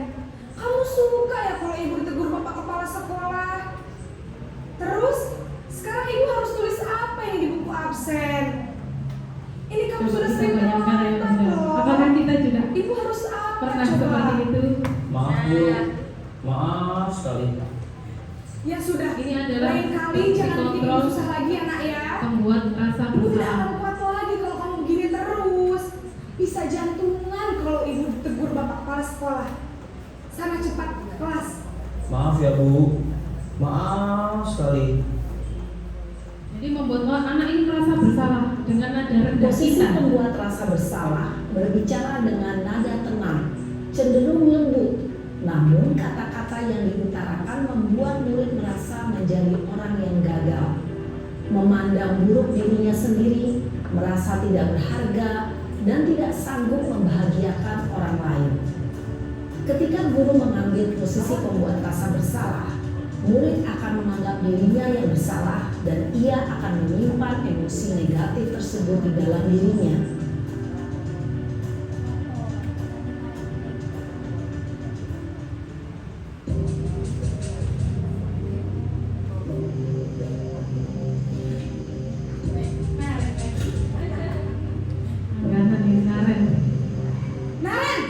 kamu suka ya kalau ibu ditegur bapak kepala sekolah? Terus, sekarang ibu harus tulis apa ini di buku absen? Ini kamu Coba sudah kita sering bayangkan ya, terlambat Bunda. loh. Apakah kita juga Ibu harus apa pernah coba? seperti itu? Maaf Bu. Maaf sekali. Ya sudah, Ini adalah lain kali jangan bikin ibu kontrol susah lagi ya nak ya. Membuat rasa Ibu tidak bersalah. akan kuat lagi kalau kamu begini terus. Bisa jantungan kalau ibu ditegur bapak kepala sekolah. Sana cepat ke kelas. Maaf ya Bu. Maaf sekali. Jadi membuat anak ini merasa bersalah dengan nada rendah Posisi kita. pembuat rasa bersalah berbicara dengan nada tenang, cenderung lembut. Namun kata-kata yang diutarakan membuat murid merasa menjadi orang yang gagal, memandang buruk dirinya sendiri, merasa tidak berharga, dan tidak sanggup membahagiakan orang lain. Ketika guru mengambil posisi pembuat rasa bersalah, murid akan menganggap dirinya yang bersalah dan ia akan menyimpan emosi negatif tersebut di dalam dirinya. Angganan ini Naren. Naren,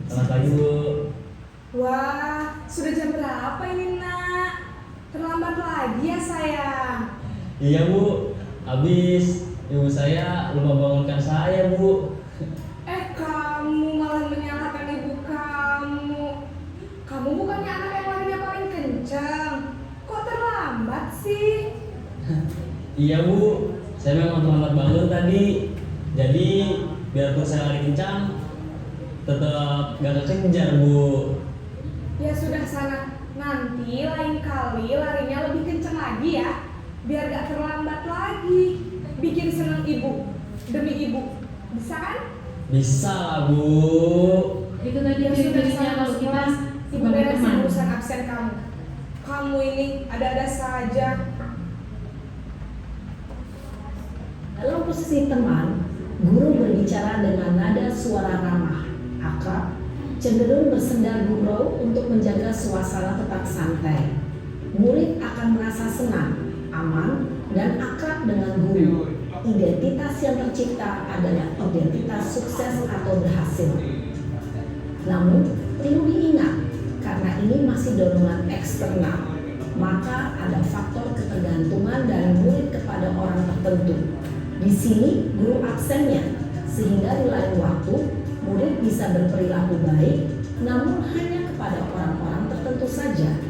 Selamat pagi Bu. wah, sudah jam berapa ini nak? Terlambat lagi ya sayang. Iya Bu. Habis ibu saya lupa bangunkan saya Bu. Kamu malah menyalahkan ibu kamu. Kamu bukannya anak yang larinya paling kencang. Kok terlambat sih? Iya Bu. Saya memang terlambat bangun tadi. Jadi biarpun saya lari kencang, tetap gak kekejar Bu. Ya sudah sana. Nanti lain kali larinya lebih kencang lagi ya. Biar gak terlambat lagi. Bikin senang ibu. Demi ibu. Bisa kan? Bisa lah Bu. Itu tadi Ya sudah ciri-cirinya sana kalau masuk kita kelas. Ibu sebagai beresin teman. urusan absen kamu. Kamu ini ada-ada saja. Dalam posisi teman, guru berbicara dengan nada suara ramah, akrab, cenderung bersendar gurau untuk menjaga suasana tetap santai. Murid akan merasa senang, aman, dan akrab dengan guru. Identitas yang tercipta adalah identitas sukses atau berhasil. Namun, perlu diingat, karena ini masih dorongan eksternal, maka ada faktor ketergantungan dari murid kepada orang tertentu. Di sini guru absennya, sehingga di lain waktu murid bisa berperilaku baik, namun hanya kepada orang-orang tertentu saja.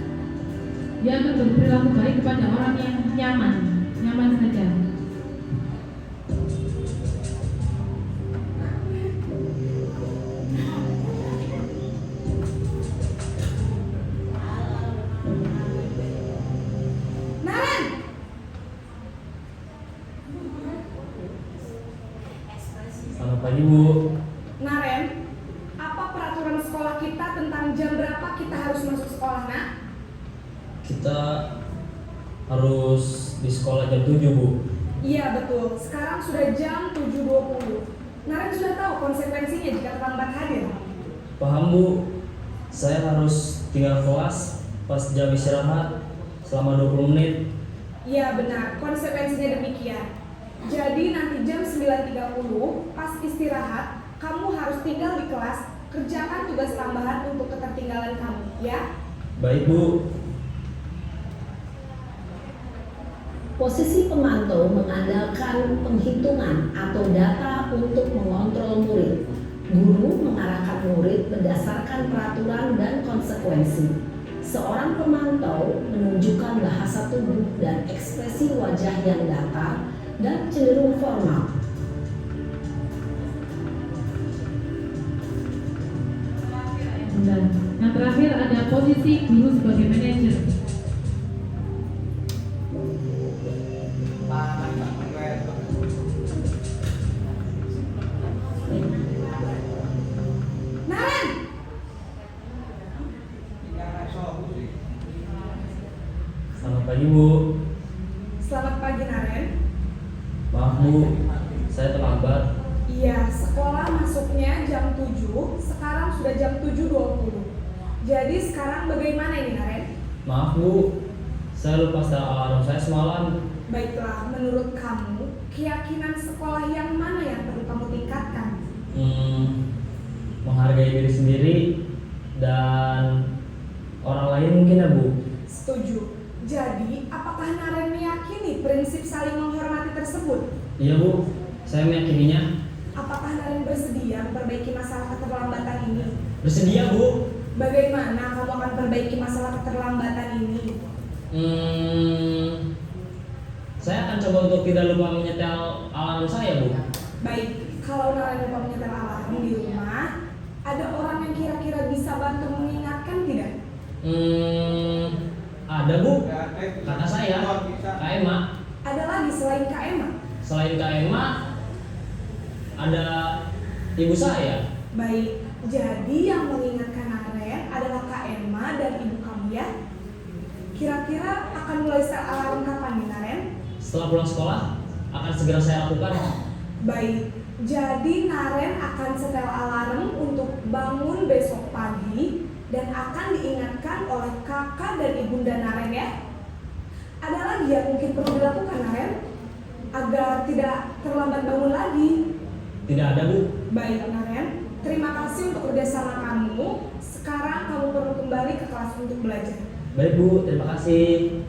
Dia akan berperilaku baik kepada orang yang nyaman saja. Naren, Selamat pagi Bu. Naren, apa peraturan sekolah kita tentang jam berapa kita harus masuk sekolah, nak? Kita harus di sekolah jam 7 Bu. Iya betul, sekarang sudah jam 7.20. Naren sudah tahu konsekuensinya jika terlambat hadir. Paham Bu, saya harus tinggal kelas pas jam istirahat selama 20 menit. Iya benar, konsekuensinya demikian. Jadi nanti jam 9.30 pas istirahat, kamu harus tinggal di kelas, kerjakan tugas tambahan untuk ketertinggalan kamu, ya? Baik Bu. Posisi pemantau mengandalkan penghitungan atau data untuk mengontrol murid. Guru mengarahkan murid berdasarkan peraturan dan konsekuensi. Seorang pemantau menunjukkan bahasa tubuh dan ekspresi wajah yang datar dan cenderung formal. Dan yang terakhir ada posisi guru sebagai manajer. Naren! Selamat pagi Bu. Selamat pagi Naren. Maaf Bu, saya terlambat. Iya, sekolah masuknya jam 7, sekarang sudah jam 7.20. Jadi sekarang bagaimana ini Naren? Maaf Bu, saya lupa setel alarm saya semalam. Baiklah, menurut kamu, keyakinan sekolah yang mana yang perlu kamu tingkatkan? Menghargai diri sendiri dan orang lain mungkin ya Bu. Setuju. Jadi, apakah Naren meyakini prinsip saling menghormati tersebut? Iya Bu, saya meyakininya. Apakah Naren bersedia memperbaiki masalah keterlambatan ini? Bersedia Bu. Bagaimana kamu akan perbaiki masalah keterlambatan ini? Saya akan coba untuk tidak lupa menyetel alarm saya Bu. Baik, kalau Naren lupa menyetel alarm di rumah, ada orang yang kira-kira bisa bantu mengingatkan tidak? Ada Bu, kata saya, Kak Emma. Ada lagi selain Kak Emma? Selain Kak Emma, ada ibu saya. Baik, jadi yang mengingatkan Naren adalah Kak Emma dan ibu kamu ya? Kira-kira akan mulai setel alarm kapan nih Naren? Setelah pulang sekolah, akan segera saya lakukan. Baik, jadi Naren akan setel alarm untuk bangun besok pagi dan akan diingatkan oleh kakak dan ibunda Naren ya. Ada lagi yang mungkin perlu dilakukan Naren agar tidak terlambat bangun lagi? Tidak ada Bu. Baik Naren, terima kasih untuk kerjasama kamu. Sekarang kamu perlu kembali ke kelas untuk belajar. Baik Bu, terima kasih.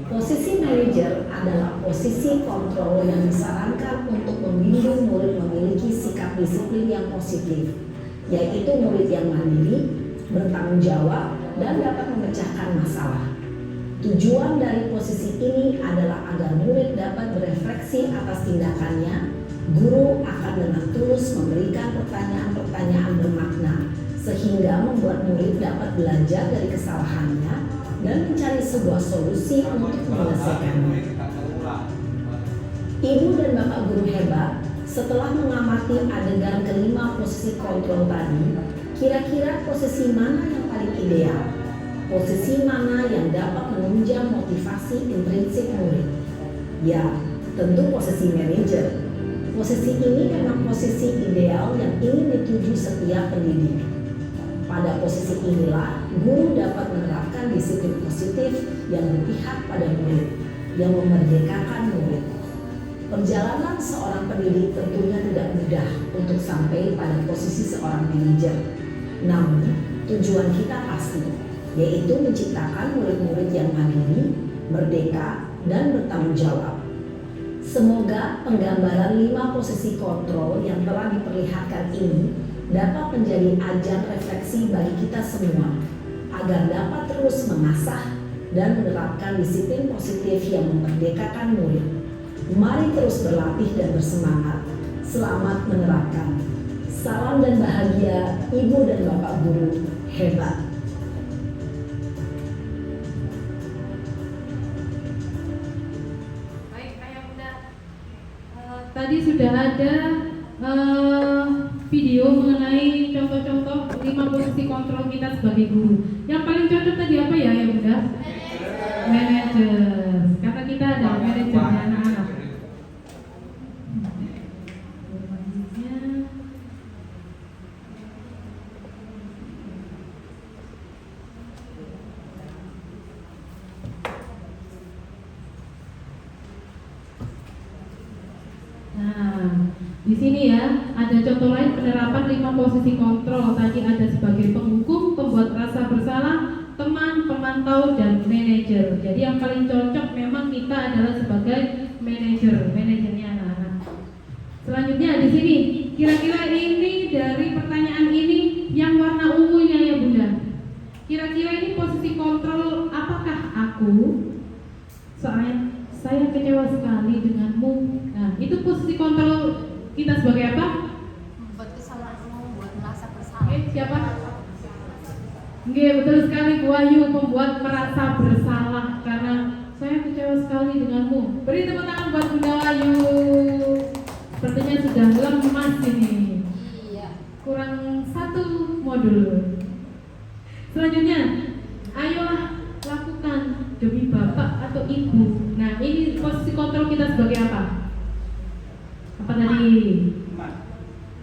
Posisi manajer adalah posisi kontrol yang disarankan untuk membimbing murid memiliki sikap disiplin yang positif, yaitu murid yang mandiri, bertanggung jawab, dan dapat memecahkan masalah. Tujuan dari posisi ini adalah agar murid dapat berefleksi atas tindakannya. Guru akan dengan tulus memberikan pertanyaan-pertanyaan bermakna, sehingga membuat murid dapat belajar dari kesalahannya dan mencari sebuah solusi untuk menyelesaikannya. Ibu dan Bapak guru hebat, setelah mengamati adegan kelima posisi kontrol tadi, kira-kira posisi mana yang paling ideal? Posisi mana yang dapat menunjang motivasi intrinsik murid? Ya, tentu posisi manajer. Posisi ini memang posisi ideal yang ingin dituju setiap pendidik. Pada posisi inilah, guru dapat menerapkan disiplin positif yang berpihak pada murid, yang memerdekakan murid. Perjalanan seorang pendidik tentunya tidak mudah untuk sampai pada posisi seorang manajer. Namun, tujuan kita pasti, yaitu menciptakan murid-murid yang mandiri, merdeka, dan bertanggung jawab. Semoga penggambaran 5 posisi kontrol yang telah diperlihatkan ini dapat menjadi ajang refleksi bagi kita semua, agar dapat terus mengasah dan menerapkan disiplin positif yang memerdekakan murid. Mari terus berlatih dan bersemangat. Selamat menerapkan. Salam dan bahagia Ibu dan Bapak guru hebat. Baik, Ayah Bunda. Tadi sudah ada video mengenai contoh-contoh 5 posisi kontrol kita sebagai guru. Yang paling cocok tadi apa ya Ayah Bunda? Manajer. manajer. Karena kita ada manajernya anak-anak. Nah, di sini ya ada contoh lain penerapan 5 posisi kontrol. Tadi ada sebagai penghukum, pembuat rasa bersalah, teman, pemantau, dan manajer. Jadi yang paling cocok memang kita adalah sebagai manajernya anak-anak. Selanjutnya di sini, kira-kira ini dari pertanyaan ini yang warna ungunya ya Bunda. Kira-kira ini posisi kontrol apakah aku? Saya kecewa sekali denganmu. Nah, itu posisi kontrol kita sebagai apa? Membuat kesalahanmu, membuat merasa bersalah. Siapa? Oke, betul sekali Bu Ayu, membuat merasa bersalah karena saya kecewa sekali denganmu. Beri tepuk tangan buat Bunda Ayu. Sepertinya sudah lemas ini. Iya. Kurang 1 modul. Selanjutnya, ayolah lakukan demi bapak atau ibu. Nah, ini posisi kontrol kita sebagai apa? Apa tadi?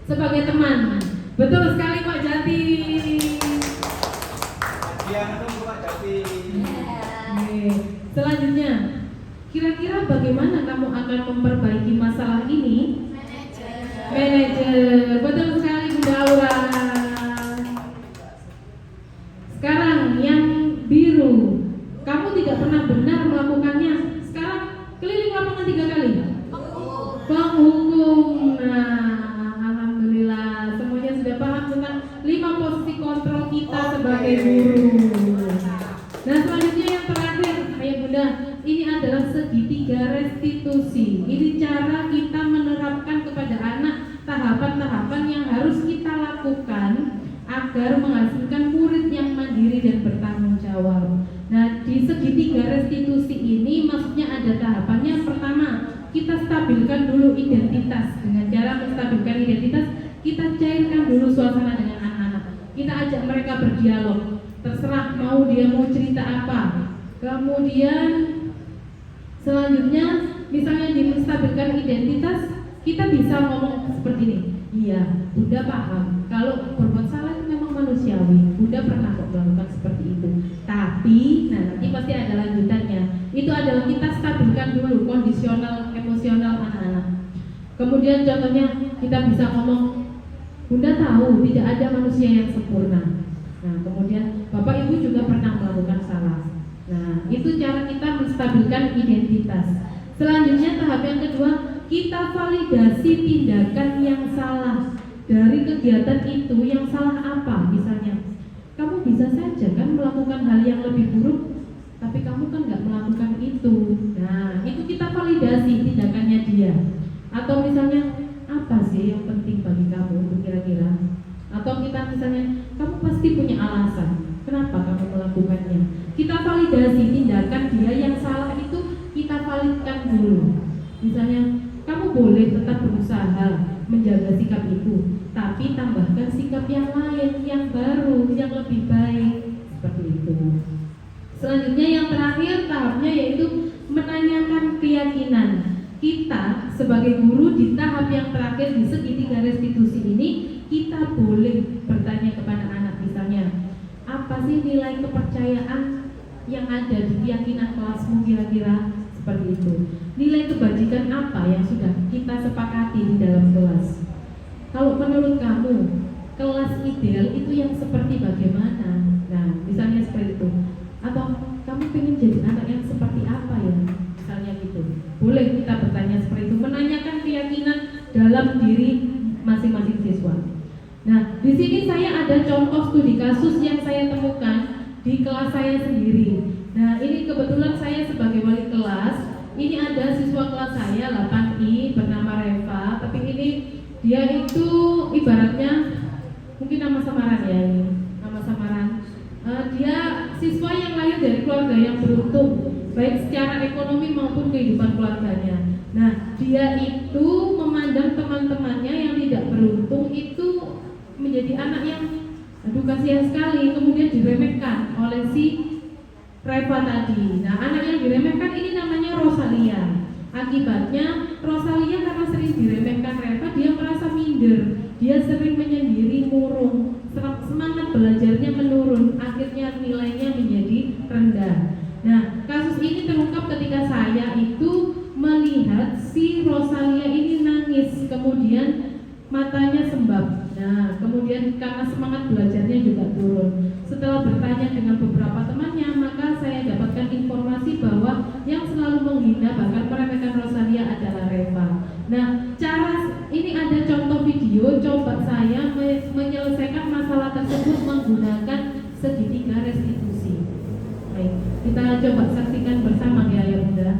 Sebagai teman. Betul sekali Pak Jati. Oke. Selanjutnya, kira-kira bagaimana kamu akan memperbaiki masalah ini? Manajer. Betul sekali Bunda Aura. Sekarang yang biru, kamu tidak pernah benar melakukannya. Sekarang keliling lapangan 3 kali. Penghukum. Nah, alhamdulillah semuanya sudah paham tentang 5 posisi kontrol kita sebagai guru. Nah, selanjutnya yang terakhir, Ayah Bunda, ini adalah segitiga restitusi. Ini cara kita menerapkan kepada anak tahapan-tahapan yang harus kita lakukan agar menghasilkan murid yang mandiri dan bertanggung jawab. Nah, di segitiga restitusi ini maksudnya ada tahapannya. Pertama, kita stabilkan dulu identitas. Dengan cara menstabilkan identitas, kita cairkan dulu suasana dengan anak-anak. Kita ajak mereka berdialog. Terserah mau dia mau cerita apa. Kemudian selanjutnya, misalnya di menstabilkan identitas, kita bisa ngomong seperti ini. Iya, Bunda paham. Kalau berbuat salah itu memang manusiawi. Bunda pernah kok melakukan seperti itu. Tapi, nah nanti pasti ada lanjutannya. Itu adalah kita stabilkan dulu kondisional emosional anak-anak. Kemudian contohnya kita bisa ngomong, Bunda tahu tidak ada manusia yang sempurna. Nah, kemudian Bapak Ibu juga pernah melakukan salah. Nah, itu cara kita menstabilkan identitas. Selanjutnya tahap yang kedua, kita validasi tindakan yang salah. Dari kegiatan itu yang salah apa? Misalnya, kamu bisa saja kan melakukan hal yang lebih buruk, tapi kamu kan nggak melakukan itu. Nah, itu kita validasi tindakannya dia. Atau misalnya, apa sih yang penting bagi kamu kira-kira? Atau kita misalnya, kamu pasti punya alasan kenapa kamu melakukannya. Kita validasi tindakan dia yang salah itu, kita validkan dulu. Misalnya, kamu boleh tetap berusaha menjaga sikap itu, tapi tambahkan sikap yang lain, yang baru, yang lebih baik. Seperti itu. Selanjutnya yang terakhir tahapnya yaitu menanyakan keyakinan. Kita sebagai guru di tahap yang terakhir di segitiga restitusi ini, kita boleh bertanya kepada anak misalnya, apa sih nilai kepercayaan yang ada di keyakinan kelasmu kira-kira? Seperti itu. Nilai kebajikan apa yang sudah kita sepakati di dalam kelas? Kalau menurut kamu, kelas ideal itu yang seperti bagaimana? Nah, misalnya seperti itu. Atau kamu pengen jadi anak yang seperti apa ya? Misalnya gitu. Boleh kita bertanya seperti itu, menanyakan keyakinan dalam diri masing-masing siswa. Nah, di sini saya ada contoh studi kasus yang saya temukan di kelas saya sendiri. Nah, ini kebetulan saya sebagai wali kelas. Ini ada siswa kelas saya 8I bernama Reva, tapi ini dia itu ibaratnya mungkin nama samaran ya ini, nama samaran. Dia siswa yang lahir dari keluarga yang beruntung, baik secara ekonomi maupun kehidupan keluarganya. Nah, dia itu memandang teman-temannya yang tidak beruntung itu menjadi anak yang aduh kasihan sekali, kemudian diremehkan oleh si Reva tadi. Nah, anak yang diremehkan ini namanya Rosalia. Akibatnya Rosalia karena sering diremehkan Reva, dia merasa minder, dia sering menyendiri, murung, semangat belajarnya menurun, akhirnya nilainya menjadi rendah. Nah, kasus ini terungkap ketika saya itu melihat si Rosalia ini nangis, kemudian matanya sembab. Nah, kemudian karena semangat belajarnya juga turun. Setelah bertanya dengan beberapa temannya, maka saya dapatkan informasi bahwa yang selalu menghina bahkan meremehkan Rosalia adalah Reva. Nah, ini ada contoh video coba saya menyelesaikan masalah tersebut menggunakan segitiga restitusi. Baik, kita coba saksikan bersama ya Ayah Bunda.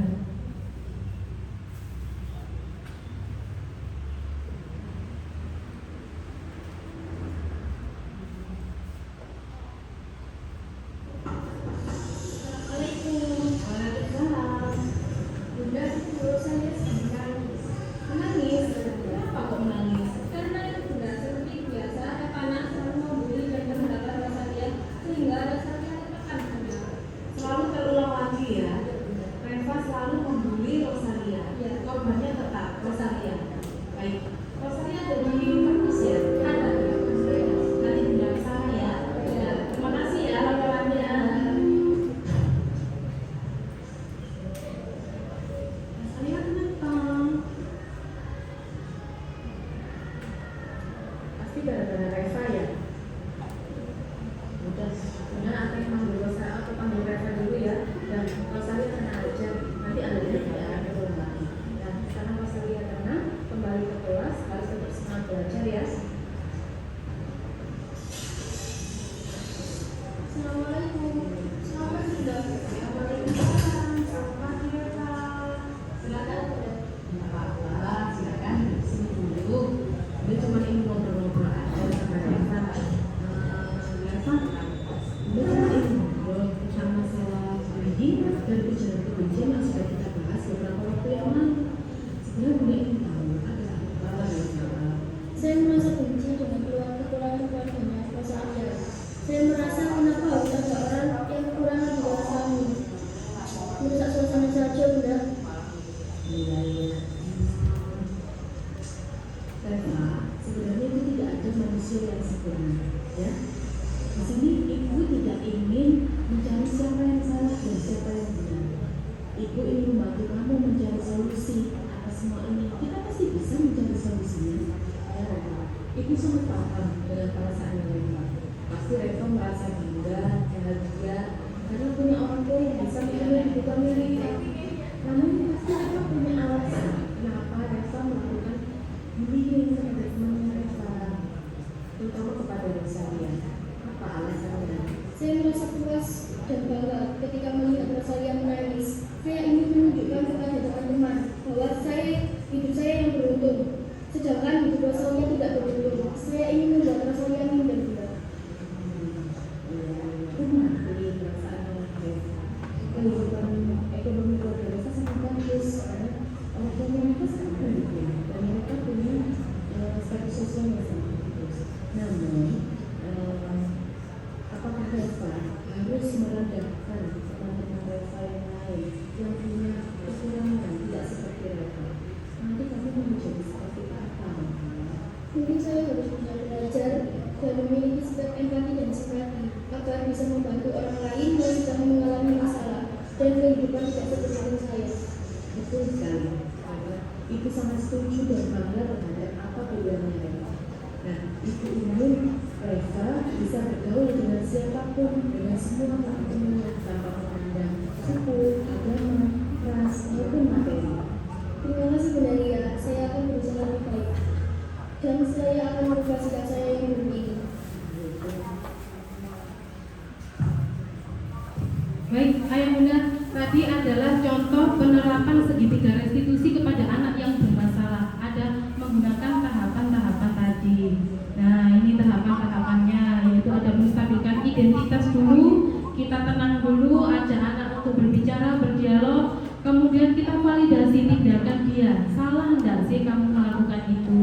Baik, Ayah Bunda, tadi adalah contoh penerapan segitiga restitusi kepada anak yang bermasalah. Ada menggunakan tahapan-tahapan tadi. Nah, ini tahapan-tahapannya, yaitu ada menstabilkan identitas dulu, kita tenang dulu, ajak anak untuk berbicara, berdialog, kemudian kita validasi tindakan dia. Salah enggak sih kamu melakukan itu?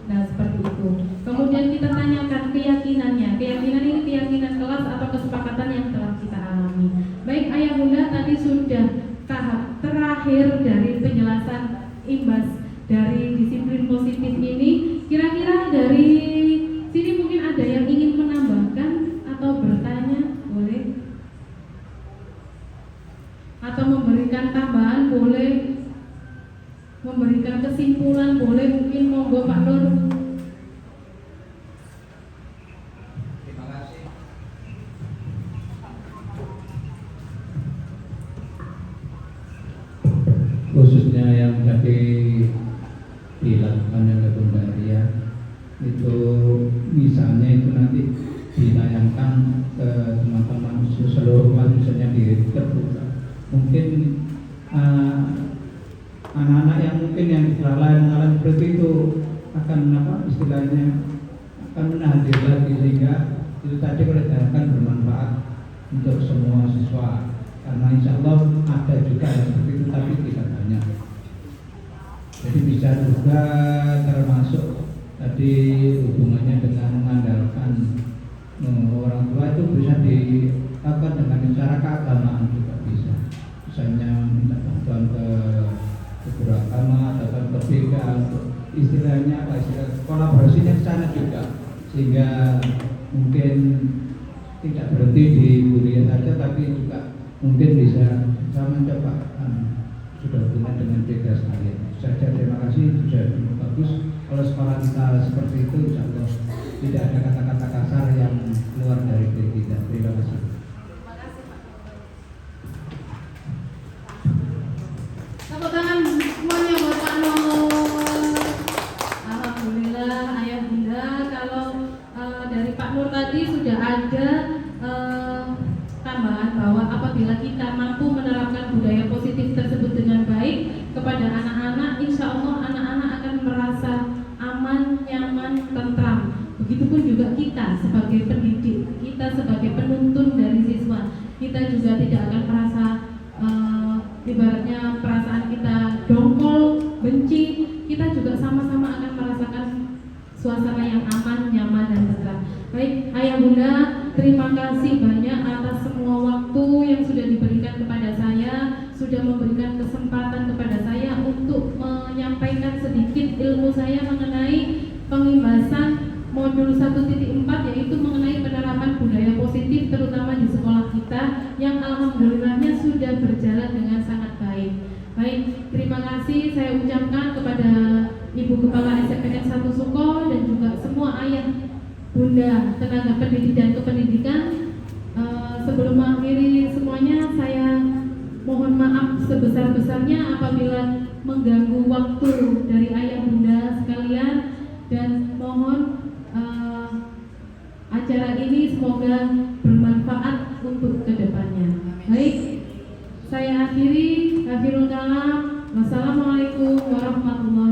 Nah, seperti itu. Kemudian kita tanyakan keyakinannya. Keyakinan ini keyakinan kelas atau kesepakatan yang telah kita alami. Baik, Ayah dari penjelasan imbas dari disiplin positif ini, kira-kira dari sini mungkin ada yang ingin menambahkan atau bertanya, boleh? Atau memberikan tambahan, boleh? Memberikan kesimpulan, boleh? Mungkin monggo Pak Nur. Terima kasih. Khususnya yang tadi dilakukan oleh Bunda Ria itu, misalnya itu nanti ditayangkan ke teman-teman seluruh mahasiswanya di terbuka. Mungkin anak-anak yang mungkin yang mengalami seperti itu akan istilahnya akan menahan diri lagi, sehingga itu tadi kalau ditayangkan bermanfaat untuk semua siswa. Karena insya Allah ada juga yang seperti itu, tapi tidak banyak. Jadi bisa juga termasuk tadi hubungannya dengan mengandalkan orang tua, itu bisa dilakukan dengan cara keagamaan juga bisa. Misalnya minta bantuan ke guru agama, datang ke BK, istilahnya kolaborasinya ke sana juga, sehingga mungkin tidak berhenti di kuliah saja, tapi juga mungkin bisa mencoba sudah hubungan dengan BK sekalian. Saja, terima kasih, sudah cukup bagus. Kalau sekolah kita seperti itu, insya Allah tidak ada kata-kata kasar yang keluar dari diri kita. Terima kasih. Tepuk tangan semuanya buat Pak Nur. Alhamdulillah ayah bunda, kalau dari Pak Nur tadi sudah ada tambahan bahwa apabila kita mampu menerapkan budaya positif tersebut dengan baik kepada anak-anak, insya Allah anak-anak akan merasa aman, nyaman, tentram. Begitupun juga kita sebagai pendidik, kita sebagai penuntun dari siswa, kita juga tidak akan merasa ibaratnya perasaan kita dongkol, benci. Kita juga sama-sama akan merasakan suasana yang aman, nyaman, dan tentram. Baik, ayah bunda, terima kasih banyak atas semua waktu yang sudah diberikan kepada saya, sudah memberikan kesempatan kepada saya untuk menyampaikan sedikit ilmu saya mengenai pengimbasan modul 1.4, yaitu mengenai penerapan budaya positif terutama di sekolah kita yang alhamdulillahnya sudah berjalan dengan sangat baik. Baik, terima kasih saya ucapkan kepada Ibu Kepala SMPN 1 Suko dan juga semua ayah bunda tenaga pendidik dan kependidikan. Sebelum mengakhiri semuanya, saya mohon maaf sebesar-besarnya apabila mengganggu waktu dari ayah bunda sekalian, dan mohon acara ini semoga bermanfaat untuk kedepannya. Baik, saya akhiri. Akhirul kalam. Wassalamualaikum warahmatullahi